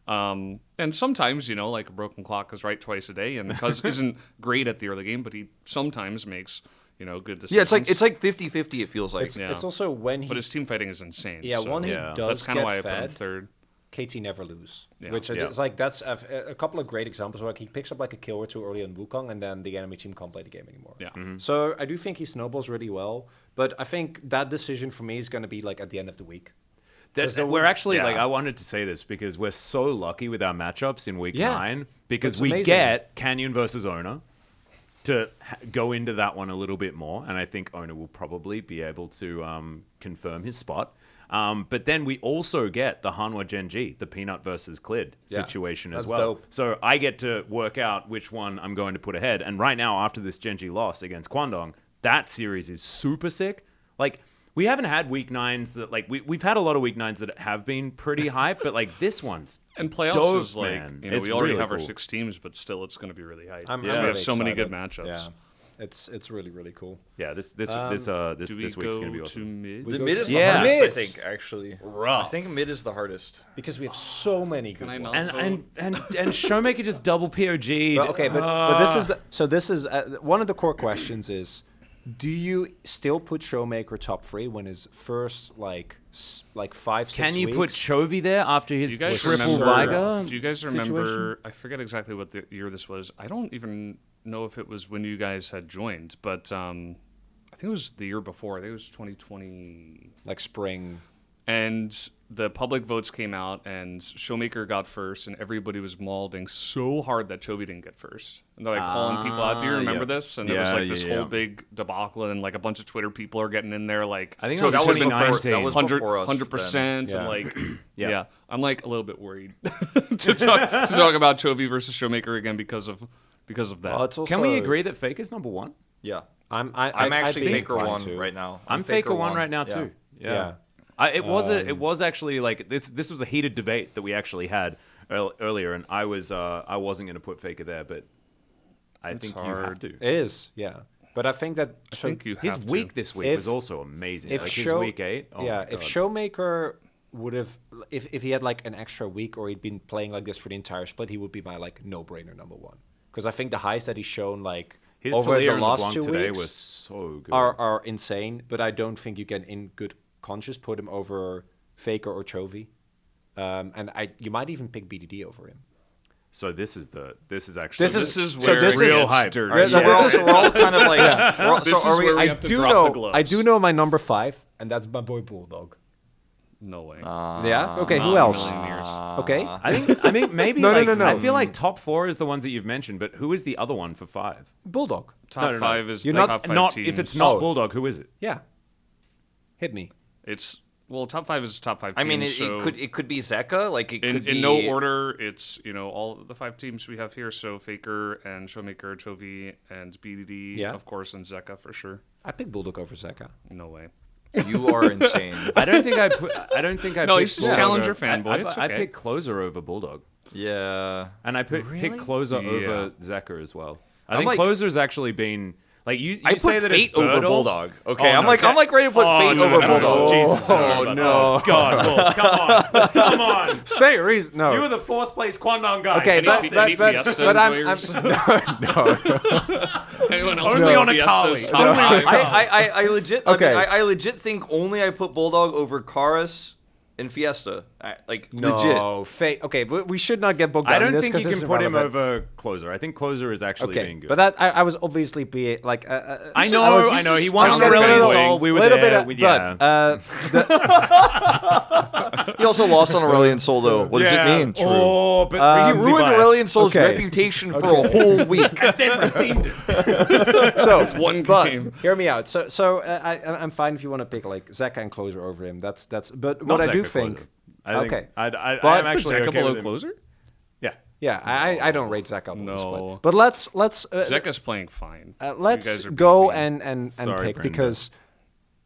And sometimes, like a broken clock is right twice a day, and Cuz isn't great at the early game, but he sometimes makes good decisions. Yeah, it's like 50-50, it feels like. Yeah. It's also when he But his team fighting is insane. yeah so when he Yeah. does that's kind of get why I put him fed, third. KT never lose. Yeah. Which Yeah. it's like that's a couple of great examples where like he picks up like a kill or two early on Wukong and then the enemy team can't play the game anymore. Yeah. So I do think he snowballs really well, but I think that decision for me is going to be like at the end of the week. We're actually yeah. like, I wanted to say this because we're so lucky with our matchups in week Yeah. 9 because It's we amazing. get Canyon versus Ona to go into that one a little bit more, and I think Ona will probably be able to confirm his spot. But then we also get the Hanwha Genji, the Peanut versus Clid Yeah. situation as That's well. dope. So I get to work out which one I'm going to put ahead. And right now, after this Genji loss against Kwandong, that series is super sick. Like, we haven't had week 9s that, like, we've had a lot of week 9s that have been pretty hype, but, like, this one's And playoffs dope, is like, man. we It's already really have our cool. 6 teams, but still it's going to be really hype. I'm we really have so many good excited. matchups. Yeah. It's really, really cool. Yeah, this Do we week's go going to be to awesome. mid? We The go mid to- is the Yeah. hardest, Mids. I think, actually. Rough. I think mid is the hardest. Because we have so many good I ones. know. And Showmaker just double POG'd. But, okay, but this is one of the core questions is, do you still put Showmaker top 3 when his first like 5-6 Can you weeks? put Chovy there after Do his you guys triple remember? Viga? Do you guys remember? situation? I forget exactly what the year this was. I don't even know if it was when you guys had joined, but I think it was the year before. I think it was 2020. like spring? And the public votes came out, and Showmaker got first, and everybody was mauling so hard that Chovy didn't get first. And they're like calling people out. Do you remember yeah. this? And there was Yeah, like this yeah, whole yeah. big debacle, and like a bunch of Twitter people are getting in there. Like, I think Chovy that was should've been 2019. first. That was 100, before us 100%. then. And like, Yeah. yeah. I'm like a little bit worried to talk about Chovy versus Showmaker again because of that. Well, it's also, Can we agree that Faker's number 1? Yeah. I'm I'm actually I'd be Faker inclined 1 to. right now. I'm Faker 1 right now too. Yeah. It was actually like this was a heated debate that we actually had earlier, and I wasn't going to put Faker there, but I think you have hard. to. It is, yeah. But I think that I think you have His to. week this week If- was also amazing. if Like his Show- week 8. Oh yeah, my if God. Showmaker would have, if he had like an extra week or he'd been playing like this for the entire split, he would be my like no-brainer number 1. Because I think the highs that he's shown like his over Talia the and last LeBlanc 2 today weeks was so good. are insane. But I don't think you can, in good conscience, put him over Faker or Chovy. And you might even pick BDD over him. So this is actually This is so where this it is- gets hype. dirty. All right, so Yeah. we're all kind of like. This is where we have to drop the gloves. I do know my number 5, and that's my boy Bulldog. No way. Yeah. Okay. Who Not in a else? million years. Okay. I think maybe No, no, like, no, no. I feel like top 4 is the ones that you've mentioned, but who is the other one for 5? Bulldog. Top no. 5 is You're the not- top 5 Not teams. if it's not Oh. Bulldog, who is it? Yeah. Hit me. It's top 5 is top 5 teams. I mean, so it could be Zeka. Like it could be in no order. It's all the 5 teams we have here. So Faker and Showmaker, Chovy, and BDD, Yeah. of course, and Zeka for sure. I pick Bulldog over Zeka. No way. You are insane. I don't think I No, picked he's just Bulldog Challenger over- fanboy, I it's I okay. picked Closer over Bulldog, Yeah. and I picked Closer Yeah. over Zeka as well. I I'm think like- Closer's actually been like you I say put that Fate it's over Birdle. Bulldog. Okay, Oh, I'm no, like ready to put Fate no, over no, no, no, Bulldog. Jesus, no, no. God, Wolf, come on. Stay reason. No. You were the 4th place Kwandong guy. Okay, Stop Any this. Fiesta but I'm players? no. Anyone else Only know on a Fiesta's Kali. top 5? I legit. Okay. I legit think only I put Bulldog over Karis, in Fiesta. Legit. No, okay, but we should not get bogged down I don't in this think you 'cause this can is put him irrelevant. over Closer. I think Closer is actually Okay, being good. but that I was obviously being like I know. He won just on Aurelion fanboying. Sol. We were little there. bit, yeah. He also lost on Aurelion Sol, though. What does it mean? Oh, but He recency ruined bias. Aurelion Sol's Okay. reputation for a whole week. Then redeemed it. so one but game. hear me out. So I'm fine if you want to pick like Zeka and Closer over him. That's. But Not what I do Zeka, think. Closer. I think Okay. I'm But actually Zeka okay below with him. Closer? Yeah. Yeah, I don't rate Zeka on the No. split. But let's Zeka's playing fine. You let's guys are go being and Sorry, pick Brenda. because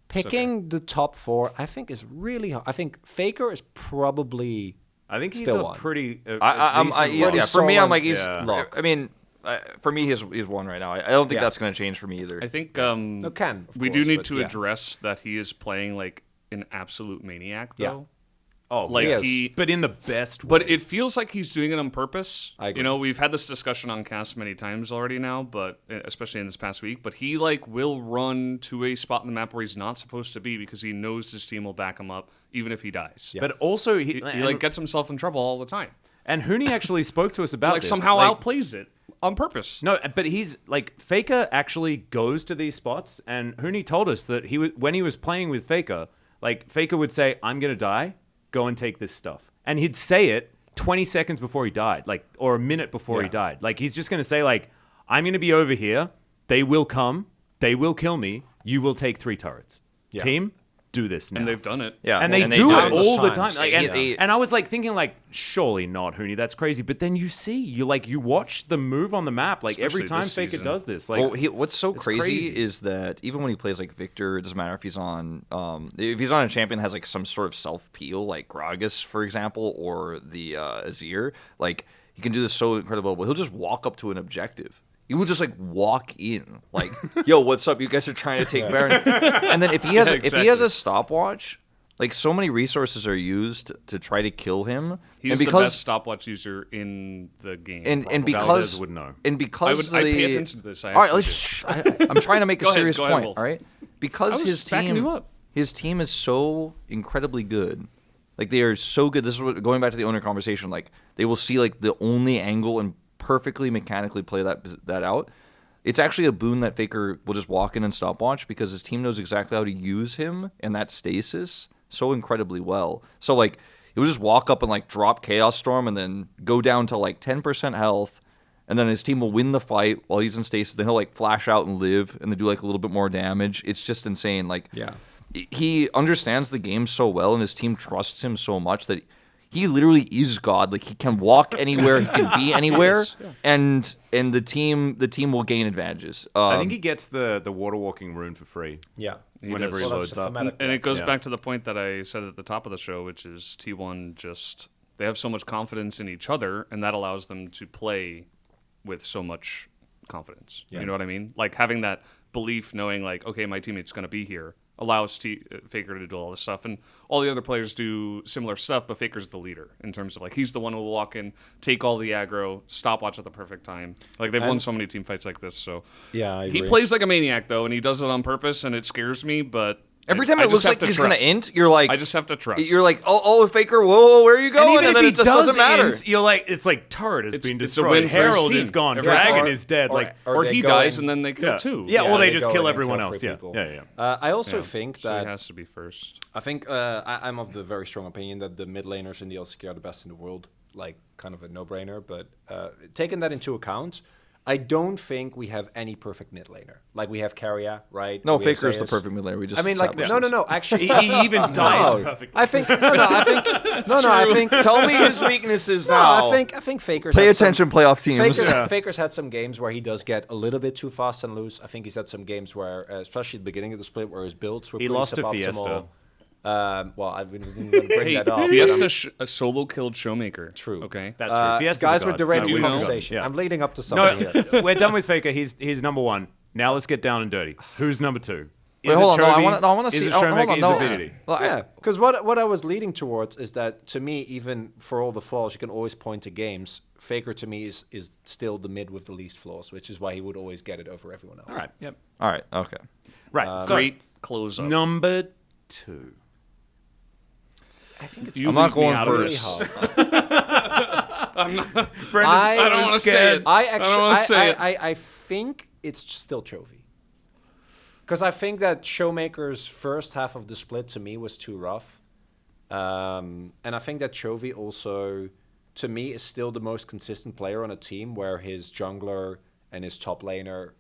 picking the top 4 I think is really hard. I think Faker is probably I think he's Still a one. pretty. For me, solid I'm like he's. lock. I mean, for me, he's one right now. I don't think Yeah. that's going to change for me either. I think Ken, of we course, do need but to yeah. address that he is playing like an absolute maniac, Yeah. though. Oh, Like he is. he, but in the best way. but it feels like he's doing it on purpose. I agree. You know, we've had this discussion on cast many times already now, but especially in this past week. But he like will run to a spot in the map where he's not supposed to be because he knows his team will back him up, even if he dies. But also, He like gets himself in trouble all the time. and Hooney actually spoke to us about Like this. somehow like, outplays it on purpose. No, but he's like Faker actually goes to these spots, and Hooney told us that when he was playing with Faker, like Faker would say, "I'm gonna die, go and take this stuff," and he'd say it 20 seconds before he died, like or a minute before he Yeah. died. Like he's just gonna say, like, "I'm gonna be over here. They will come. They will kill me. You will take 3 turrets. Yeah. Team, do this now." And they've done it. Yeah, And they and do do it it. all the times. time. Like, and I was like thinking, like, surely not, Hooney. That's crazy. But then you watch the move on the map. Like every Especially time this Faker season. does this. Like, Well, what's so it's crazy is that even when he plays like Victor, it doesn't matter if he's on a champion that has like some sort of self peel, like Gragas, for example, or the Azir. Like he can do this so incredible. But he'll just walk up to an objective. He will just like walk in, like, "Yo, what's up? You guys are trying to take Baron." And then if he has exactly. a stopwatch, like so many resources are used to try to kill him. He's and the because best stopwatch user in the game. and because Valdes would know. and because I the, pay attention to this. I all right, actually let's. I'm trying to make a Go ahead, serious go ahead, point. Wolf. All right, I because was his backing you up. his team is so incredibly good. Like they are so good. This is what, going back to the owner conversation. Like they will see like the only angle and perfectly mechanically play that out. It's actually a boon that Faker will just walk in and stopwatch because his team knows exactly how to use him and that stasis so incredibly well. So like he'll just walk up and like drop Chaos Storm and then go down to like 10% health, and then his team will win the fight while he's in stasis. Then he'll like flash out and live and then do like a little bit more damage. It's just insane. Like he understands the game so well and his team trusts him so much that he literally is God. Like he can walk anywhere, he can be anywhere, and the team will gain advantages. I think he gets the water walking rune for free. Yeah. Whenever does. he Well, loads that's the up. thematic And it goes Yeah. back to the point that I said at the top of the show, which is T1 just they have so much confidence in each other, and that allows them to play with so much confidence. Yeah. You know what I mean? Like having that belief, knowing like, okay, my teammate's going to be here, allows Faker to do all this stuff, and all the other players do similar stuff. But Faker's the leader in terms of like he's the one who will walk in, take all the aggro, stopwatch at the perfect time. Like they've won so many team fights like this. So Yeah, I he agree. plays like a maniac though, and he does it on purpose, and it scares me. But every time I it just looks have like to he's gonna trust. int, you're like, I just have to trust. You're like, oh, Faker, whoa, where are you going? And even then if he it just does doesn't matter. end, you're like, it's like turret has It's- been it's a destroyed. win for his Herald team. is gone. Every time. Dragon is dead. Like, or or they he go dies in- and then they kill yeah. too. Yeah, well, they just go kill in and everyone kill else. free Yeah, people. yeah. I also Yeah. think So that he has to be first. I think I'm of the very strong opinion that the mid laners in the LCK are the best in the world. Like, kind of a no-brainer. But taking that into account, I don't think we have any perfect mid laner. Like, we have Carrier, right? No, We have Faker's the Zeus. perfect mid laner. We just I mean, like, established no. this. Actually, He even dies perfectly. I think I think Tell me his weaknesses no. now. I think Faker's Pay had some- attention, playoff teams. Faker's had some games where he does get a little bit too fast and loose. I think he's had some games where, especially at the beginning of the split, where his builds were He pretty lost to suboptimal. Fiesta. Well, I didn't even bring Hey, that up. Fiesta a solo killed Showmaker. True. Okay. That's true. Fiesta's guys a with god. the radio you know? conversation. Yeah. I'm leading up to something here. No, we're done with Faker. He's number one. Now let's get down and dirty. Who's number two? Wait, Is hold it on. No, Chovy? I want to Is see. it Hold Showmaker? on, Is no. it Vidity? Well, Yeah, because what I was leading towards is that, to me, even for all the flaws, you can always point to games. Faker, to me, is still the mid with the least flaws, which is why he would always get it over everyone else. All right. Yep. All right. Okay. Right. So Great close up. number two. I think it's You I'm not leave me going out of really this. hard. Brendan's I so don't wanna say scared. it. I actually, don't wanna say it. I think it's still Chovy. Because I think that Showmaker's first half of the split to me was too rough. And I think that Chovy also, to me, is still the most consistent player on a team where his jungler and his top laner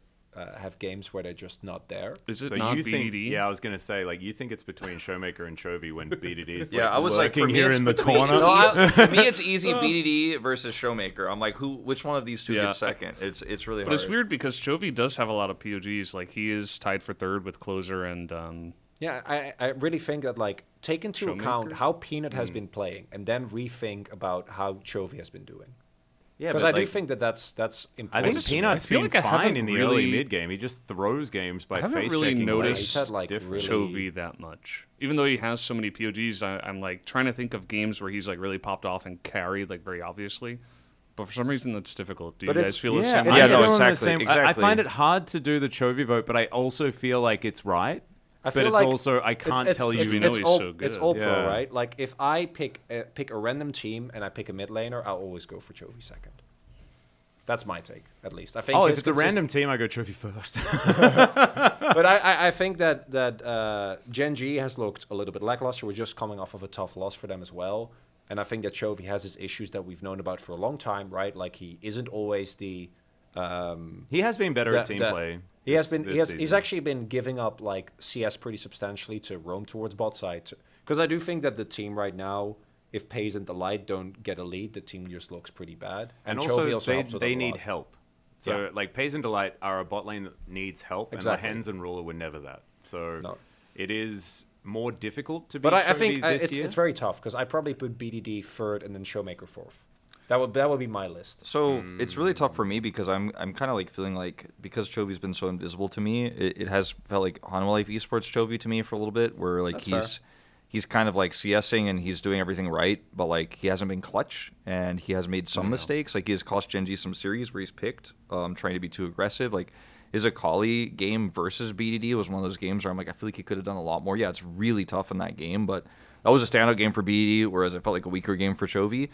have games where they're just not there. Is it So not you think? BDD? Yeah, I was gonna say like you think it's between Showmaker and Chovy when BDD is Yeah, I was like, for lurking me, here it's in the between- corner. For me, it's easy BDD versus Showmaker. I'm like, which one of these two Yeah. gets second? It's really hard. But it's weird because Chovy does have a lot of POGs. Like he is tied for third with Closer and Yeah, I really think that, like, take into account Showmaker? how Peanut has been playing and then rethink about how Chovy has been doing. Yeah, Because but I do like, think that that's I important. think Peanut's I feel been like I fine haven't in the early really- mid game. He just throws games by I haven't face really checking. noticed He's had, like, different. really- Chovy that much. Even though he has so many POGs, I'm like trying to think of games where he's like really popped off and carried like very obviously. But for some reason that's difficult. Do you But guys it's- feel the Yeah, same? it's- way? Yeah, I'm no, feeling the exactly, same. I exactly. find it hard to do the Chovy vote, but I also feel like it's right. I But feel it's like also I can't tell you. We know he's all, so good. It's all Yeah. pro, right? Like, if I pick a random team and I pick a mid laner, I'll always go for Chovy second. That's my take, at least. I think. Oh, if his it's a consist- random team, I go Chovy first. But I think that Gen G has looked a little bit lackluster. We're just coming off of a tough loss for them as well. And I think that Chovy has his issues that we've known about for a long time, right? Like, he isn't always the... He has been better at team the- play. He has this been. He's season. actually been giving up like CS pretty substantially to roam towards bot side. Because I do think that the team right now, if Pays and Delight don't get a lead, the team just looks pretty bad. And Chovy also, helps with they that a need lot. help. So, Yeah. like, Pays and Delight are a bot lane that needs help, Exactly. and the Hens and Ruler were never that. So, No. it is more difficult to be But I Chovy think this it's year. very tough because I probably put BDD third and then Showmaker fourth. That would be my list. So it's really tough for me because I'm kind of like feeling like because Chovy's been so invisible to me, it has felt like Hanwha Life Esports Chovy to me for a little bit, where like That's he's kind of like CSing and he's doing everything right, but like he hasn't been clutch and he has made some mistakes. Like he has cost Genji some series where he's picked, trying to be too aggressive. Like his Akali game versus BDD was one of those games where I'm like, I feel like he could have done a lot more. Yeah, it's really tough in that game, but that was a standout game for BDD, whereas it felt like a weaker game for Chovy.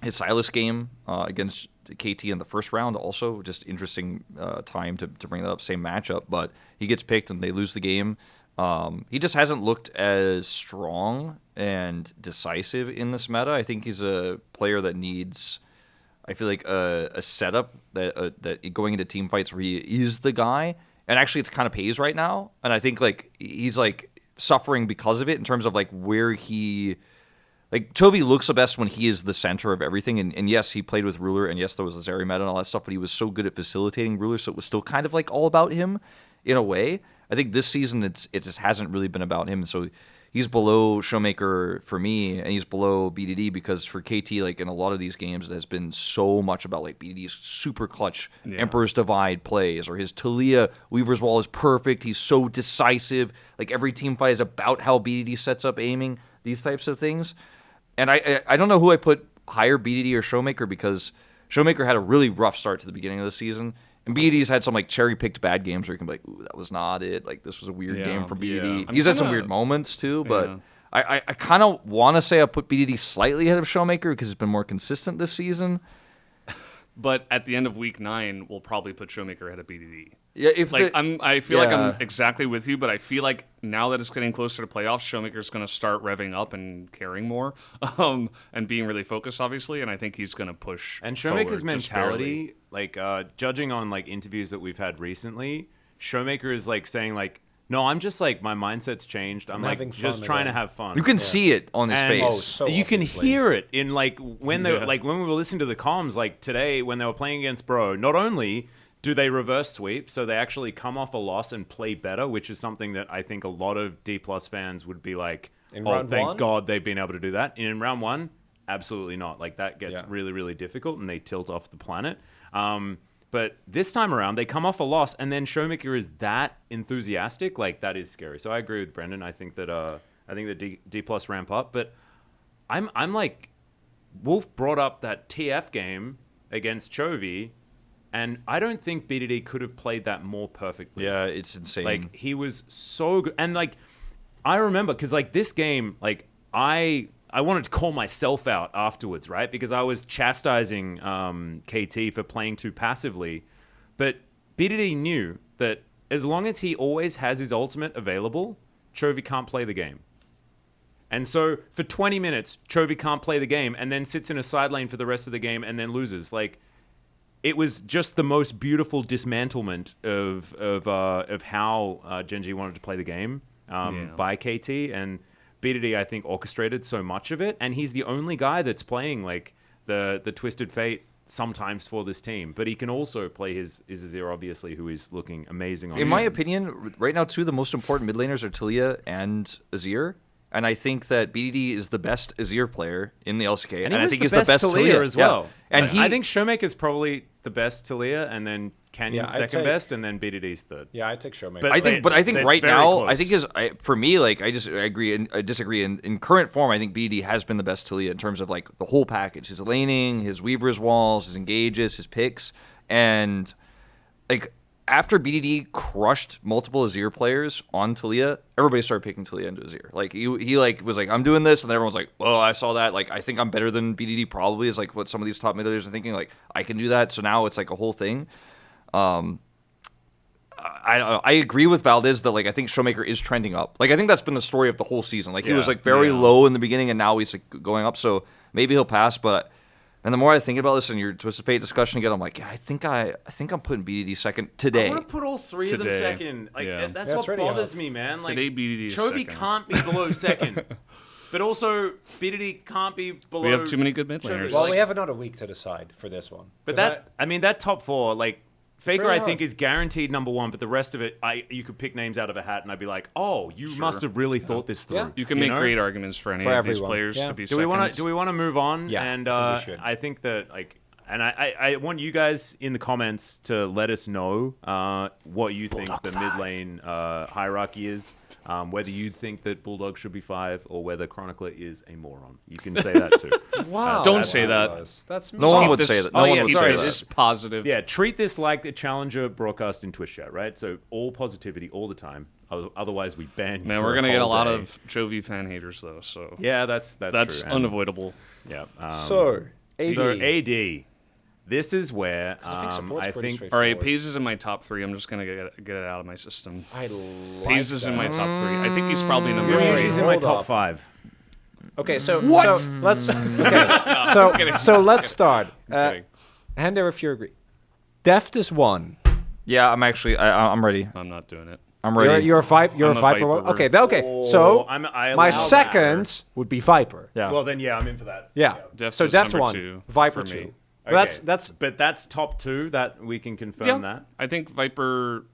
His Silas game against KT in the first round, also just interesting time to bring that up, same matchup, but he gets picked and they lose the game. He just hasn't looked as strong and decisive in this meta. I think he's a player that needs, I feel like, a setup that going into team fights where he is the guy. And actually, it's kind of Pays right now. And I think like he's like suffering because of it in terms of like where he. Like, Chovy looks the best when he is the center of everything. And yes, he played with Ruler, and yes, there was the Zeri meta and all that stuff, but he was so good at facilitating Ruler, so it was still kind of like all about him in a way. I think this season it just hasn't really been about him. So he's below Showmaker for me, and he's below BDD because for KT, like in a lot of these games, it has been so much about like BDD's super clutch Emperor's Divide plays, or his Talia Weaver's Wall is perfect. He's so decisive. Like every team fight is about how BDD sets up aiming, these types of things. And I don't know who I put higher, BDD or Showmaker, because Showmaker had a really rough start to the beginning of the season. And BDD's had some like cherry-picked bad games where you can be like, ooh, that was not it. Like, this was a weird Yeah, game from BDD. yeah. I'm He's had some kinda- weird moments, too. But Yeah. I kind of want to say I put BDD slightly ahead of Showmaker because it's been more consistent this season. But at the end of week 9, we'll probably put Showmaker ahead of BDD. Yeah, if Like I feel like yeah. I'm exactly with you, but I feel like now that it's getting closer to playoffs, Showmaker's going to start revving up and caring more, and being really focused, obviously. And I think he's going to push. And forward, Showmaker's just barely. mentality, like judging on like interviews that we've had recently, Showmaker is like saying like, no, I'm just like my mindset's changed. I'm like having fun just trying to again." have fun. You can see it on his And face. so you can obviously. hear it in like when they Yeah. like when we were listening to the comms like today when they were playing against Bro. Not only do they reverse sweep, so they actually come off a loss and play better, which is something that I think a lot of D plus fans would be like, In oh, round thank one? God they've been able to do that. In round one, absolutely not. Like that gets Yeah. really, really difficult and they tilt off the planet. But this time around, they come off a loss, and then Showmaker is that enthusiastic. Like that is scary. So I agree with Brendan. I think that D plus ramp up, but I'm like, Wolf brought up that TF game against Chovy, and I don't think BDD could have played that more perfectly. Yeah, it's insane. Like he was so good, and like I remember because like this game, like I wanted to call myself out afterwards, right? Because I was chastising KT for playing too passively. But BDD knew that as long as he always has his ultimate available, Chovy can't play the game. And so for 20 minutes, Chovy can't play the game and then sits in a side lane for the rest of the game and then loses. Like, it was just the most beautiful dismantlement of how Gen.G wanted to play the game by KT. And BDD, I think, orchestrated so much of it. And he's the only guy that's playing like the Twisted Fate sometimes for this team. But he can also play his Azir, obviously, who is looking amazing on In my opinion, right now, the most important mid laners are Talia and Azir. And I think that BDD is the best Azir player in the LCK. And I think he's the best Talia as well. Yeah. And I think Showmaker is probably the best Talia, and then Canyon's second best, and then BDD's third. Yeah, I take Showmaker. But I think right now, I think for me, like I agree and I disagree. In current form, I think BDD has been the best Talia in terms of like the whole package: his laning, his Weaver's walls, his engages, his picks, and like. After BDD crushed multiple Azir players on Talia, everybody started picking Talia into Azir. Like he like was like, I'm doing this, and then everyone's like, well, I saw that. Like I think I'm better than BDD probably is like what some of these top mid laners are thinking. Like I can do that. So now it's like a whole thing. I agree with Valdes that like I think Showmaker is trending up. Like I think that's been the story of the whole season. Like he was like very low in the beginning, and now he's like going up. So maybe he'll pass, but. And the more I think about this and your Twisted Fate discussion again, I'm like, yeah, I think I'm putting BDD second today. I want to put all three of them second. Like that's what bothers me, man. Like today, BDD is Chovy second. Can't be below second, but also BDD can't be below. We have too many good mid laners. Well, we have another week to decide for this one. But that top four, like Faker, really I think is guaranteed number one. But the rest of it, you could pick names out of a hat, and I'd be like, oh, you must have really thought this through. Yeah. You can make great arguments for any of these players to be Do we second. want to move on? Yeah, and I think we should. I think that like. And I want you guys in the comments to let us know what you think the mid lane hierarchy is. Whether you think that Bulldog should be 5 or whether Chronicler is a moron. You can say that too. Wow. Don't say that. That's No one would say that. No one would say This that. positive. Yeah, treat this like the Challenger broadcast in Twitch chat, right? So all positivity all the time. Otherwise, we ban you. Man, for we're gonna a get a whole lot day. of Chovy fan haters though. So Yeah, that's true. And- unavoidable. Yeah. So AD. This is where support's I pretty think. straightforward. All right, Paze is in my top 3. I'm just gonna get it out of my system. I like Paze is in my that. top 3. I think he's probably number Usually 3. he's in my Hold top up. 5. Okay, so let's so let's start. kidding. Hand there if you agree. Deft is 1. Yeah, I'm actually. I'm ready. I'm not doing it. I'm ready. You're a Viper. You're I'm a a Viper. Viper. Okay. So I my allow second would be Viper. Yeah. Well, then I'm in for that. Yeah. Deft So is Deft number 1, 2 Viper for 2. me. Okay. But that's top 2 that we can confirm that. I think Viper,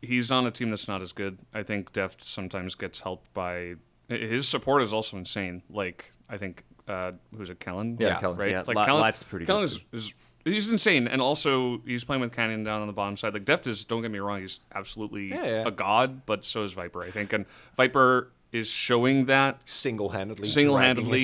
he's on a team that's not as good. I think Deft sometimes gets helped by his support is also insane. Like I think who's it, Kellen? Yeah, Kellen. Right. Yeah, Like Kellen, Life's pretty Kellen good. is he's insane, and also he's playing with Canyon down on the bottom side. Like Deft is, don't get me wrong, he's absolutely a god, but so is Viper, I think, and Viper is showing that single-handedly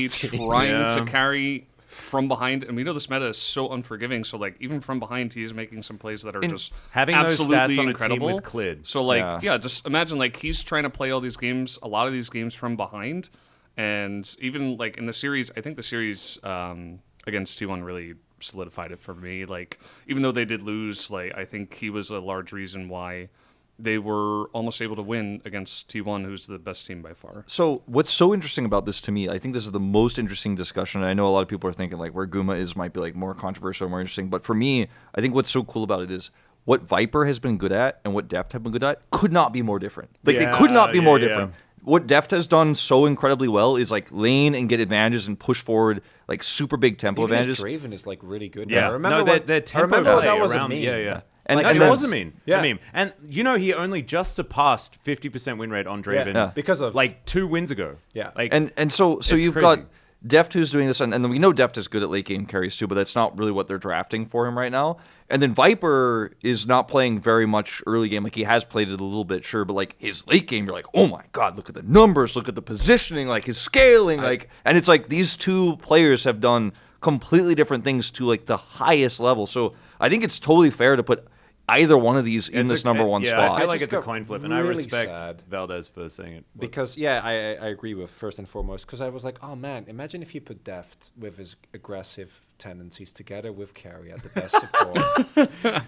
trying to carry from behind, and we know this meta is so unforgiving. So like even from behind, he is making some plays that are just having those absolutely stats on a incredible. team with Clid. So like just imagine like he's trying to play all these games, a lot of these games from behind, and even like in the series, I think the series against T1 really solidified it for me. Like even though they did lose, like I think he was a large reason why they were almost able to win against T1, who's the best team by far. So what's so interesting about this to me, I think this is the most interesting discussion. I know a lot of people are thinking like where Guma is might be like more controversial, more interesting. But for me, I think what's so cool about it is what Viper has been good at and what Deft have been good at could not be more different. Like they could not be more different. What Deft has done so incredibly well is like lane and get advantages and push forward like super big tempo Even advantages. Draven is like really good. Yeah, I remember the tempo that play was around. a meme. Yeah. And, Like, and it then- was a meme. Yeah. A meme. And he only just surpassed 50% win rate on Draven. Yeah. Because of like 2 wins ago. Yeah. Like And so it's you've crazy. got Deft who's doing this, and then we know Deft is good at late game carries too, but that's not really what they're drafting for him right now. And then Viper is not playing very much early game. Like he has played it a little bit, sure, but like his late game, you're like, oh my god, look at the numbers, look at the positioning, like his scaling, and it's like these two players have done completely different things to like the highest level. So I think it's totally fair to put either one of these in It's this a- number one yeah, spot. I feel I like just it's a got coin flip, and I really respect sad. Valdes for saying it. Because I agree with first and foremost because I was like, oh man, imagine if you put Deft with his aggressive tendencies together with Carry at the best support,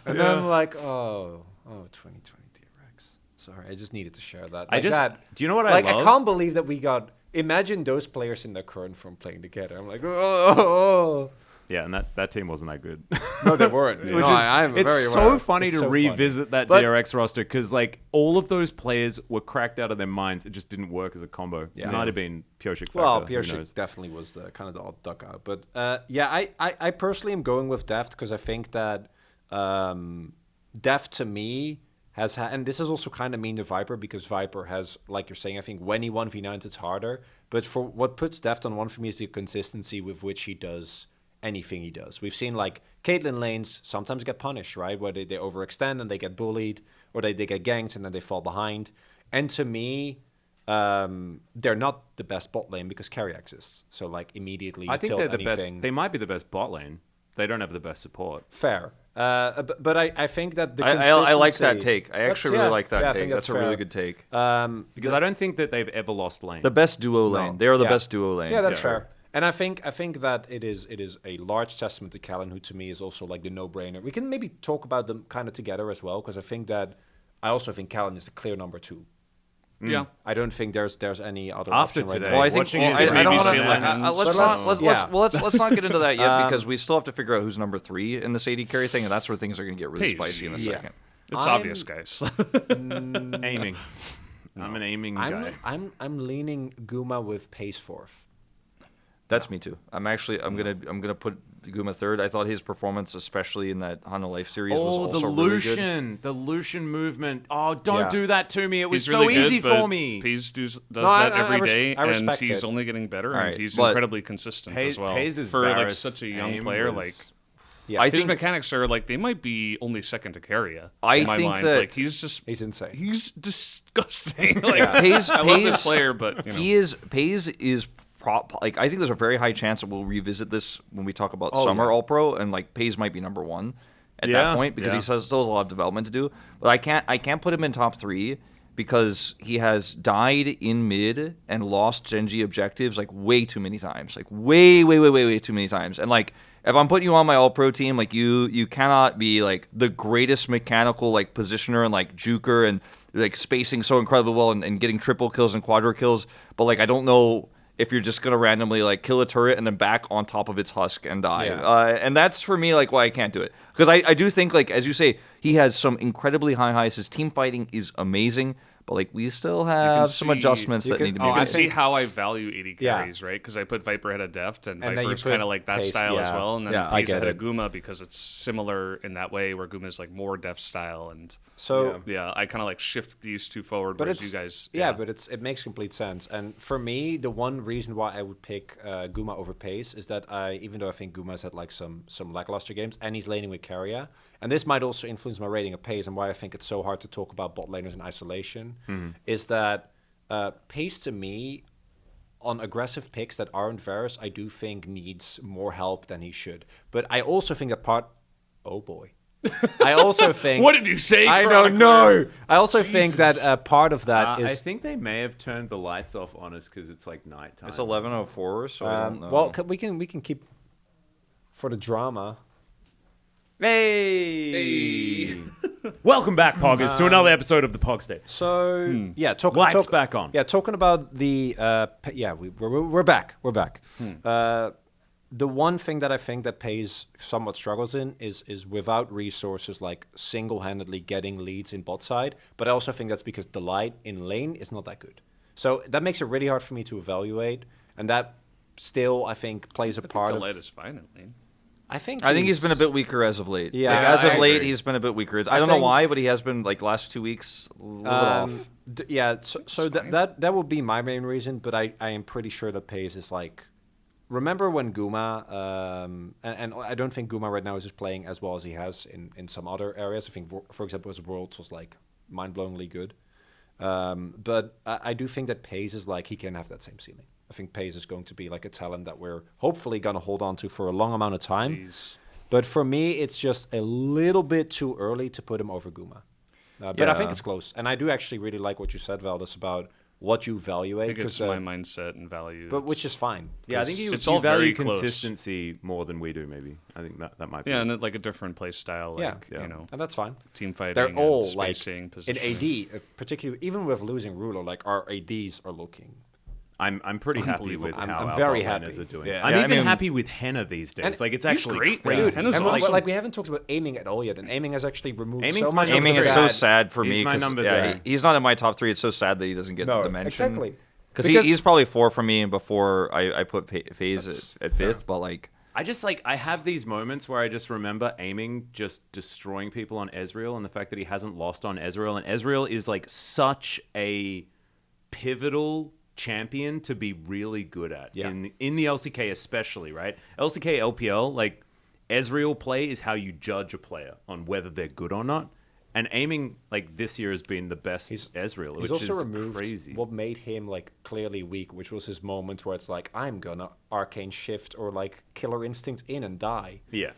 and then I'm like, 2020 DRX. Sorry, I just needed to share that. I Like just that, do you know what like I love? I can't believe that we got. Imagine those players in their current form playing together. I'm like, oh. Yeah, and that team wasn't that good. No, they weren't. Which No, is, I'm it's very so aware. funny It's to so funny. revisit that But- DRX roster because like all of those players were cracked out of their minds. It just didn't work as a combo. Yeah. It might have been Pioshik factor. Well, who Pierce knows? definitely was the kind of the odd duck out, but I personally am going with Deft because I think that Deft to me has and this is also kind of mean to Viper because Viper has, like you're saying, I think when he 1v9s it's harder, but for what puts Deft on one for me is the consistency with which he does anything he does. We've seen like Caitlyn lanes sometimes get punished, right? Where they overextend and they get bullied, or they get ganked and then they fall behind. And to me, they're not the best bot lane because carry exists. So like immediately, I think tilt they're the anything. best. They might be the best bot lane. They don't have the best support. Fair, but I think that the I like that consistency- take. I actually really like that I take. think That's a really fair. good take. Because I don't think that they've ever lost lane. The best duo lane. They are the Yeah. best duo lane. Yeah, that's Yeah. fair. And I think that it is a large testament to Callan, who to me is also like the no-brainer. We can maybe talk about them kind of together as well, because I also think Callan is the clear number 2. Yeah. I don't think there's any other After option today, right Well, now. I think Watching well, his I don't BBC wanna- lanes. let's So not let's- let's not get into that yet because we still have to figure out who's number 3 in this AD carry thing, and that's where things are going to get really Paige. spicy in a Yeah. second. It's I'm- obvious, guys. aiming. I'm an aiming guy. I'm leaning Guma with pace 4th. That's me too. I'm gonna put Guma 3rd. I thought his performance, especially in that Hana Life series, was Oh, also the really good. Lucian, the Lucian movement. Oh, don't Yeah. do that to me. It was He's so really good, easy but for me. Pease does No, that I every day, I and respect he's it. only getting better, Right, and he's but incredibly consistent as well. Paze's For like Varus such a young aim player, was- like Yeah, I his think mechanics are like they might be only second to Carria. I in my think mind. that- like he's just he's insane. he's disgusting. like Paze, I love this player, but you know. Paze is like I think there's a very high chance that we'll revisit this when we talk about Oh, Summer yeah. All Pro, and like Paze might be number 1 at Yeah, that point because yeah. he still has a lot of development to do. But I can't put him in top 3 because he has died in mid and lost Genji objectives like way too many times, like way too many times. And like if I'm putting you on my All Pro team, like you cannot be like the greatest mechanical like positioner and like juker and like spacing so incredibly well and getting triple kills and quadra kills. But like I don't know if you're just gonna randomly like kill a turret and then back on top of its husk and die. Yeah. And that's for me like why I can't do it. Because I do think like as you say, he has some incredibly high highs. His team fighting is amazing, but like we still have some see- adjustments you that can- need to be You can made. see how I value 80 Yeah. carries, right? Because I put Viper ahead of Deft, and And then you Viper's put kind of like that Pace, style as yeah. well. And then Yeah, I Pace get ahead of it. Guma because it's similar in that way, where Guma is like more Deft style. And So yeah, I kind of like shift these two forward, But whereas it's you guys. but it makes complete sense. And for me, the one reason why I would pick Guma over Pace is that even though I think Guma's had like some lackluster games, and he's laning with Carrier, and this might also influence my rating of Pace and why I think it's so hard to talk about bot laners in isolation, is that Pace to me on aggressive picks that aren't Varus, I do think needs more help than he should. But I also think that oh boy. I also think. What did you say? I don't Chronicler? know. I also think Jesus. that part of that I is. think they may have turned the lights off on us because it's like nighttime. It's 11:04, so I don't know. Well, we can keep for the drama. Hey! Welcome back, Poggers, to another episode of the PogState. So yeah, Lights back on. Yeah, talking about the we're back. We're back. The one thing that I think that Pace somewhat struggles in is without resources, like single-handedly getting leads in bot side. But I also think that's because the light in lane is not that good. So that makes it really hard for me to evaluate, and that still I think plays a part of. Delight is fine in lane. I think he's been a bit weaker as of late. Yeah, like, as of I late, agree. he's been a bit weaker. I I don't know think- why, but he has been like last 2 weeks a little bit off. Yeah, so that would be my main reason, but I am pretty sure that Pace is like. Remember when Guma, and I don't think Guma right now is just playing as well as he has in some other areas. I think, for example, his Worlds was like mind-blowingly good. But I do think that Pace is like, he can have that same ceiling. I think Pace is going to be like a talent that we're hopefully going to hold on to for a long amount of time. Please. But for me, it's just a little bit too early to put him over Guma. But I think Yeah. it's close. And I do actually really like what you said, Valdes, about what you evaluate. I think it's 'cause, my mindset and value. but which is fine. Yeah, I think 'cause- you, It's you all value very close. consistency more than we do. Maybe I think that might be. yeah, and like a different play style, like Yeah. you know, and that's fine. team fighting. They're and all spacing, in positioning. AD, particularly even with losing Ruler, like our ADs are looking. I'm pretty happy with Unbelievable. how I'm our very bot happy. laners are doing. Yeah. I'm Yeah, I even mean- happy with Henna these days. And Like it's he's actually great. crazy. Dude, Henna's And awesome. like we haven't talked about aiming at all yet, and aiming has actually removed Aiming's so my much. number Aiming of is the so bad- sad for He's me. my 'cause, number yeah, three. he's not in my top 3. It's so sad that he doesn't get No, the mention. exactly. Because Because- he's probably 4 for me before I put FaZe at 5th. But like, I just I have these moments where I just remember aiming just destroying people on Ezreal and the fact that he hasn't lost on Ezreal, and Ezreal is like such a pivotal champion to be really good at Yeah. in the LCK especially, right? LCK LPL, like Ezreal play is how you judge a player on whether they're good or not. And aiming like this year has been the best Ezreal, He's which also is removed crazy. what made him like clearly weak, which was his moment where it's like I'm gonna arcane shift or like killer instinct in and die. Yeah.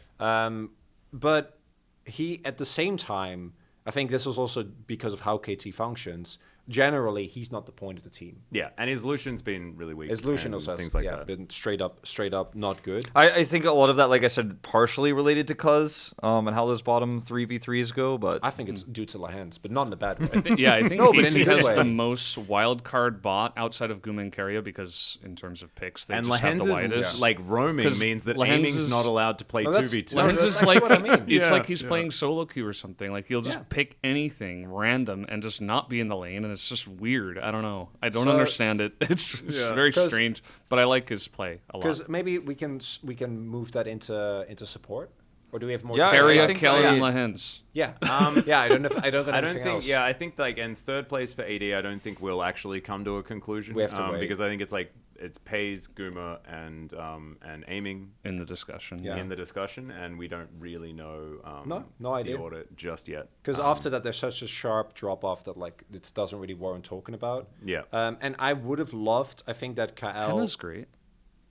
But he, at the same time, I think this was also because of how KT functions. Generally, he's not the point of the team. Yeah, and his Lucian's been really weak. His Lucian and also has things like yeah, that. been straight up not good. I think a lot of that, like I said, partially related to Cuz and how those bottom 3v3s go. But I think it's due to Lahens, but not in a bad way. Yeah, I think No, but in KT a good has way. the most wild card bot outside of Guma and Keria because in terms of picks, they And just have the Lahens widest. is like roaming 'Cause means that Lahens aiming's is- not allowed to play No, that's- 2v2. no, Lahens that's is actually like what I mean. it's Yeah, like he's yeah. playing solo queue or something. Like he'll just Yeah. pick anything random and just not be in the lane, and it's just weird. I don't know. I don't So- understand it. It's Yeah. very 'Cause- strange, but I like his play a lot. Because maybe we can move that into support, or do we have more? Yeah, to say? I Keria, think Kelly, I- and Lahens. Yeah, yeah. I don't know. I don't got I don't anything think. else. Yeah, I think like in third place for AD, I don't think we'll actually come to a conclusion. We have to wait. because I think it's like it's Pays, Guma, and aiming In the discussion, Yeah. in the discussion, and we don't really know No idea. the order just yet. Because after that, there's such a sharp drop off that like it doesn't really warrant talking about. Yeah. And I would have loved. I think that KL. Henna's great.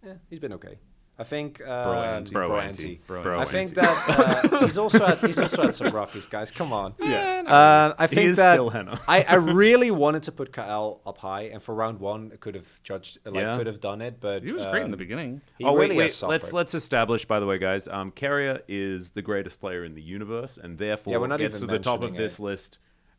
Yeah, he's been okay. I think anti. Bro anti. anti. Bro Bro I anti. think that he's also had some roughies, guys. Come on. Yeah. I think is that still Henna. I really wanted to put KL up high, and for round one, I could have judged, Yeah. could have done it, but He was great in the beginning. He Oh really wait, has wait. suffered. Let's establish, by the way, guys. Keria is the greatest player in the universe, and therefore Yeah, we're not gets to even the top of mentioning this it. list.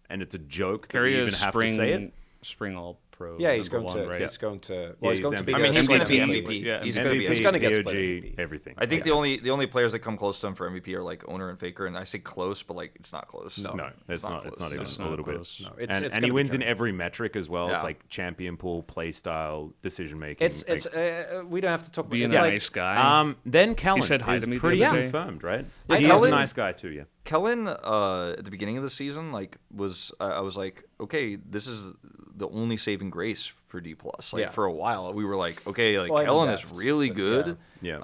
And it's a joke that we Keria even is have to say it. spring all pro. Yeah, he's number going to. one, right? He's going to. Yeah, Well, he's he's going to be. MVP. I mean, the he's going to be second MVP. Yeah, He's MVP. going to be He's gonna get POG, split MVP. everything. I think the only players that come close to him for MVP are like Owner and Faker, and I say close, but like it's not close. No. No, it's not. It's not even It's a not little close. bit. No, it's and it's he gonna be wins in Keria. every metric as well. It's Yeah. like champion pool, play style, decision making. It's we don't have to talk about. Being It's a like, nice guy. Then Kellen said hi is to me the pretty other day. confirmed, right? Yeah, He is a Kellen- nice guy too. Yeah. Kellen, at the beginning of the season, like was I was like, okay, this is the only saving grace for D+. Like Yeah. for a while, we were like, okay, like Well, even Kellen is Deft, really but good. Yeah.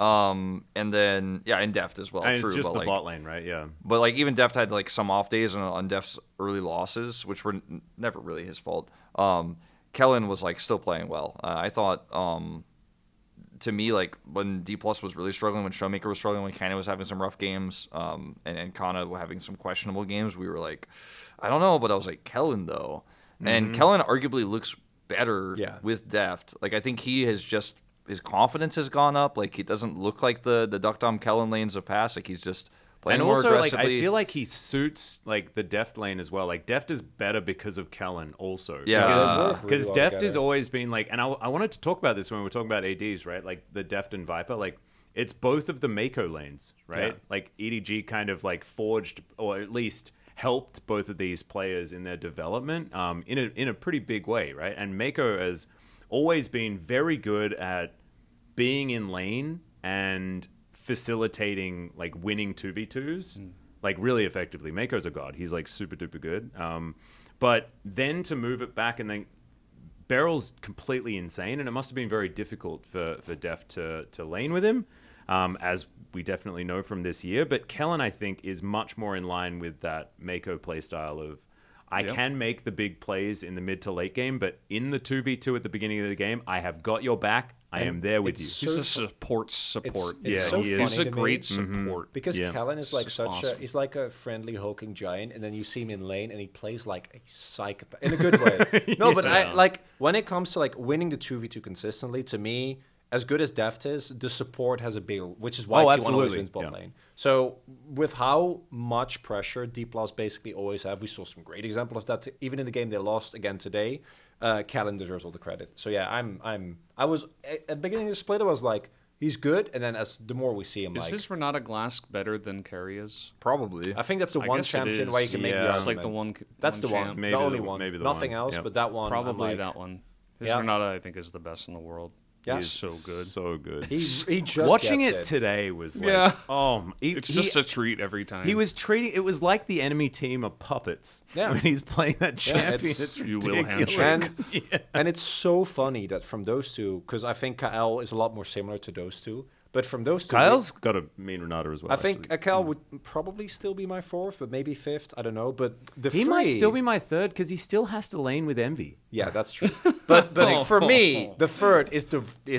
And then and Deft as well. And True, it's just but the like, bot lane, right? Yeah. but like even Deft had like some off days on Deft's early losses, which were never really his fault. Kellen was like still playing well. I thought. To me, like when D+ was really struggling, when Showmaker was struggling, when Kana was having some rough games, and Kana having some questionable games, we were like, I don't know, but I was like, Kellen though, and Kellen arguably looks better Yeah. with Deft. Like I think he has just his confidence has gone up. Like he doesn't look like the Duck Dom Kellen lanes of past. Like he's just playing And more also, like, aggressively. I feel like he suits like the Deft lane as well. Like Deft is better because of Kellen also. Yeah. Because, They work really because well Deft together. has always been like, and I wanted to talk about this when we were talking about ADs, right? Like the Deft and Viper, like it's both of the Mako lanes, right? Yeah. Like EDG kind of like forged or at least helped both of these players in their development in a pretty big way, right? And Mako has always been very good at being in lane and facilitating like winning 2v2s like really effectively. Mako's a god. He's like super duper good. But then to move it back and then Beryl's completely insane, and it must have been very difficult for Deft to lane with him, as we definitely know from this year. But Kellen, I think, is much more in line with that Mako playstyle of I Yep. can make the big plays in the mid to late game, but in the 2v2 at the beginning of the game, I have got your back. I am there with you. it's He's so a support. It's Yeah, so he is. funny He's a to me great support. because Yeah. Kellen is like It's such awesome. he's like a friendly hulking giant, and then you see him in lane and he plays like a psychopath in a good way. No, but I Yeah. like when it comes to like winning the 2v2 consistently. To me, as good as Deft is, the support has a big, which is why Oh, T1 always absolutely. wins bot Yeah. lane. So with how much pressure D Plus basically always have, we saw some great examples of that. Even in the game they lost again today, Kellen deserves all the credit. So yeah, I was at the beginning of the split, I was like, he's good, and then as the more we see him, Is like, his Renata Glass better than Carrie is? Probably. I think that's the I one guess it champion is. where you can make the Yeah. argument. It's like the one. That's the one, champ. Maybe the the- only one. maybe the Nothing one. else, Yep. but that one. I'm Probably like, that one. His Yeah. Renata, I think, is the best in the world. Yeah. He's so good. So good. He just Watching gets it today was like, Yeah. it's It's just a treat every time. he was treating it was like the enemy team of puppets. Yeah. When he's playing that Yeah, champion, it's- it's You will ridiculous. handshake. Yeah. And it's so funny that from those two, because I think KL is a lot more similar to those two, but from those two, Kyle's got a mean Renata as well. I think actually. KL would probably still be my fourth, but maybe fifth. I don't know. But the he might three- still be my third because he still has to lane with Envy. Yeah, that's true. But for me, the third is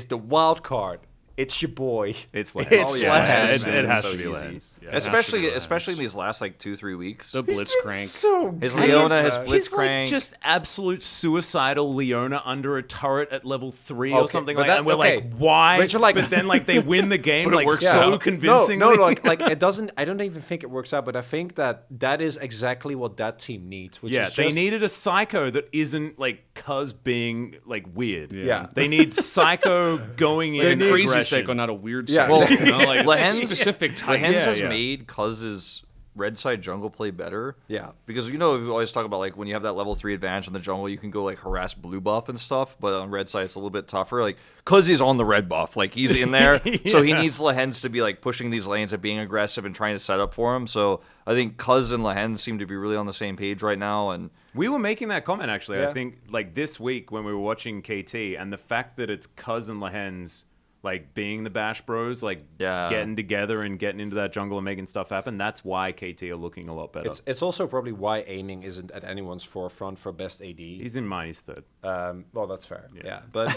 the wild card. It's your boy. It's Lance. It's Oh, yeah. Lance. It has So to be easy. Lance. Yeah. Especially in these last like 2-3 weeks. the He's been Blitzcrank. so His good, Leona, his man. He's like Blitzcrank. just absolute suicidal Leona under a turret at level 3 Okay, or something but like that. that- And we're okay. like, why? But you're like- but then like they win the game But it like works so out. convincingly. No, like it doesn't. I don't even think it works out. But I think that is exactly what that team needs. Which Yeah, is they just, needed a psycho that isn't like cuz being like weird. Yeah. They need psycho going in. A crazy aggression. psycho, not a weird Yeah. psycho. Well, you know, like Lehens- specific type. Lehens Yeah, has yeah. made Cuz's red side jungle play better. Yeah. Because we always talk about like when you have that level 3 advantage in the jungle, you can go like harass blue buff and stuff, but on red side it's a little bit tougher. Like Cuz is on the red buff, like he's in there, so he needs Lehens to be like pushing these lanes and being aggressive and trying to set up for him. So I think Cuz and Lehens seem to be really on the same page right now, and We were making that comment actually. Yeah. I think like this week when we were watching KT and the fact that it's Cuz and Lehens like being the Bash Bros, like Yeah. getting together and getting into that jungle and making stuff happen. That's why KT are looking a lot better. It's also probably why aiming isn't at anyone's forefront for best AD. He's in mine. He's third. Well, that's fair. Yeah, but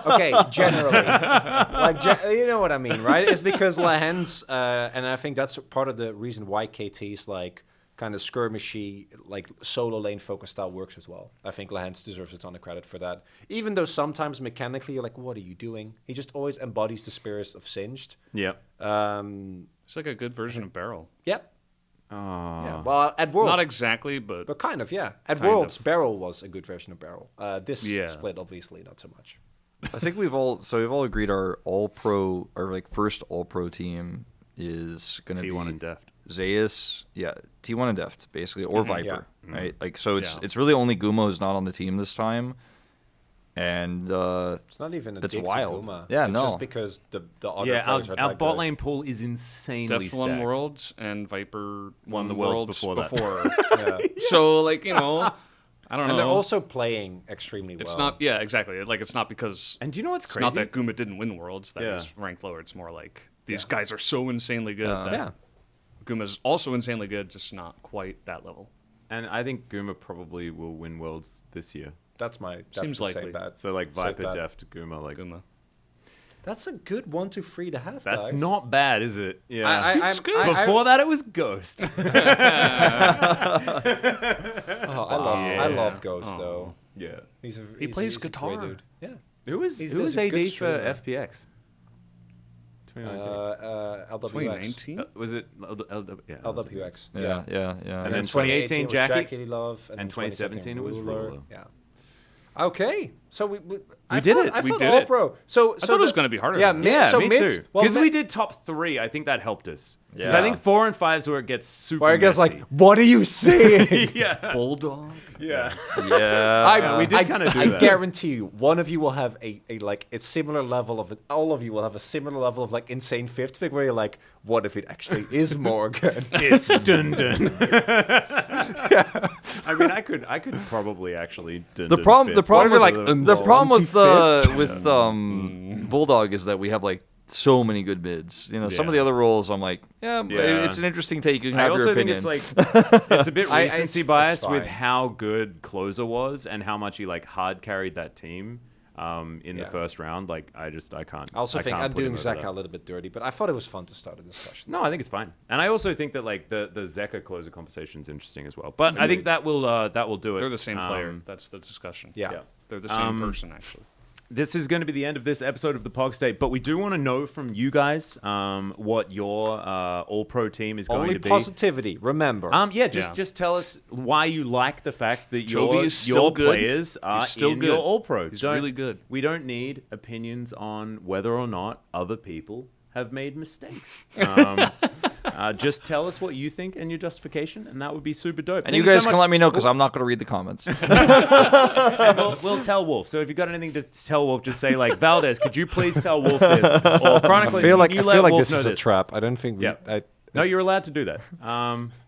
okay, generally, you know what I mean, right? It's because Lehens, and I think that's part of the reason why KT's like kind of skirmishy, like solo lane focused style works as well. I think Lehens deserves a ton of credit for that. Even though sometimes mechanically you're like, what are you doing? He just always embodies the spirit of Singed. Yeah. It's like a good version of Barrel. Yep. Oh. Yeah. Well, at Worlds, Not exactly, but but kind of. At Kind Worlds, of. Barrel was a good version of Barrel. This Yeah. split, obviously, not so much. I think we've all agreed our all pro, our like first all pro team is going to be T1 and Deft. Zeus, yeah, T1 and Deft, basically, or Viper, Yeah. right? Like, so Yeah. it's really only Gumo who's not on the team this time, and It's not even a It's dig to wild. Guma. Yeah, it's no. just because the other Yeah, players are our that bot good. lane pool is insanely Deft won stacked. Worlds and Viper Won the won Worlds before that. Yeah. So, like, you know, I don't And know. they're also playing extremely well. It's not, yeah, exactly. Like, it's not because And do you know what's it's crazy? not that Guma didn't win Worlds that Yeah. he's ranked lower. It's more like these guys are so insanely good that Yeah. Guma's also insanely good, just not quite that level. And I think Guma probably will win Worlds this year. That's Seems the likely. same bet. So like Safe Viper, bet. Deft, Guma, like Guma. That's a good 1, 2, 3 to have. that's guys. not bad, is it? Yeah. I'm- Before that, it was Ghost. I love Ghost though. yeah. He plays he's a great guitar. dude. Yeah. Who was He's who was just a AD good for streamer. FPX? 2019. LWX. 2019? Was it yeah. LWX. yeah. And then 2018 was Jackie? Love, and then 2017 it was Ruler. Yeah. Okay, so we I did thought- it. I We thought did all it. pro. So thought it was gonna be harder Yeah, than mid, Yeah, so me mids, too. well, Because we mid- did top 3. I think that helped us. Because Yeah. I think 4 and 5 is where it gets super Where I guess messy. like, what are you saying? yeah. Bulldog? Yeah. Yeah, we did kinda do I that. guarantee you, one of you will have a like a similar level of it. All of you will have a similar level of like insane fifth pick where you're like, what if it actually is Morgan? It's dun dun. I mean, I could probably actually dun The dun problem fifth. the problem What with is it, like like, the problem with 25th? Bulldog is that we have like so many good mids. You know, some of the Yeah. other roles I'm like, yeah, Yeah. it's an interesting take. You can I have also your think opinion. it's like it's a bit I- recency it's bias with fine. how good Closer was and how much he like hard carried that team. in the first round. Like I can't. I also think can't I'm put him doing over Zeka that. a little bit dirty, but I thought it was fun to start a discussion. No, I think it's fine, and I also think that like the Zeka closer conversation is interesting as well. But I think that will do it. They're the same player. That's the discussion. Yeah. They're the same person, actually. This is going to be the end of this episode of the PogState, but we do want to know from you guys what your All-Pro team is going Only to be. positivity, remember. Just tell us why you like the fact that Chovy is still your good. players are He's still in good. your All-Pro. He's really good. We don't need opinions on whether or not other people have made mistakes. Just tell us what you think and your justification, and that would be super dope. And Thank you so guys much. can let me know because I'm not going to read the comments. And we'll tell Wolf. So if you've got anything to tell Wolf, just say like, Valdes, could you please tell Wolf this? Or Chronicler, I feel like, can you I feel let like Wolf this know is a trap. I don't think we... Yeah. No, you're allowed to do that.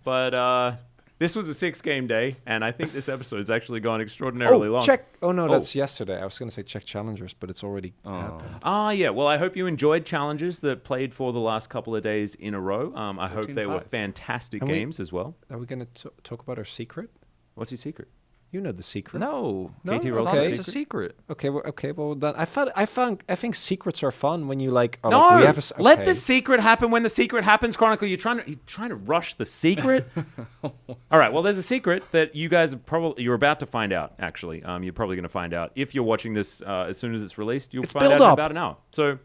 But this was a 6-game day, and I think this episode's actually gone extraordinarily long. check. Oh, no, that's yesterday. I was going to say check challengers, but it's already happened. Yeah. Well, I hope you enjoyed challenges that played for the last couple of days in a row. I hope they were 13-5. fantastic And we- games as well. Are we going to talk about our secret? What's your secret? You know the secret. No. No, KT it's rolls okay. It's a secret. Okay, well then I think secrets are fun when you like. Are No, like, we have a, let the secret happen when the secret happens, Chronicler. You're trying to rush the secret. All right. Well, there's a secret that you guys you're about to find out. Actually, you're probably going to find out if you're watching this as soon as it's released. You'll find out in build up. about an hour. So,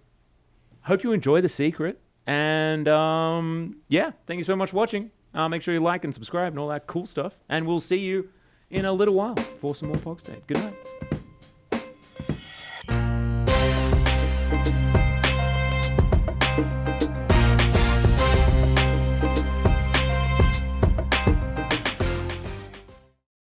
hope you enjoy the secret. And thank you so much for watching. Make sure you like and subscribe and all that cool stuff. And we'll see you in a little while for some more PogState. Good night.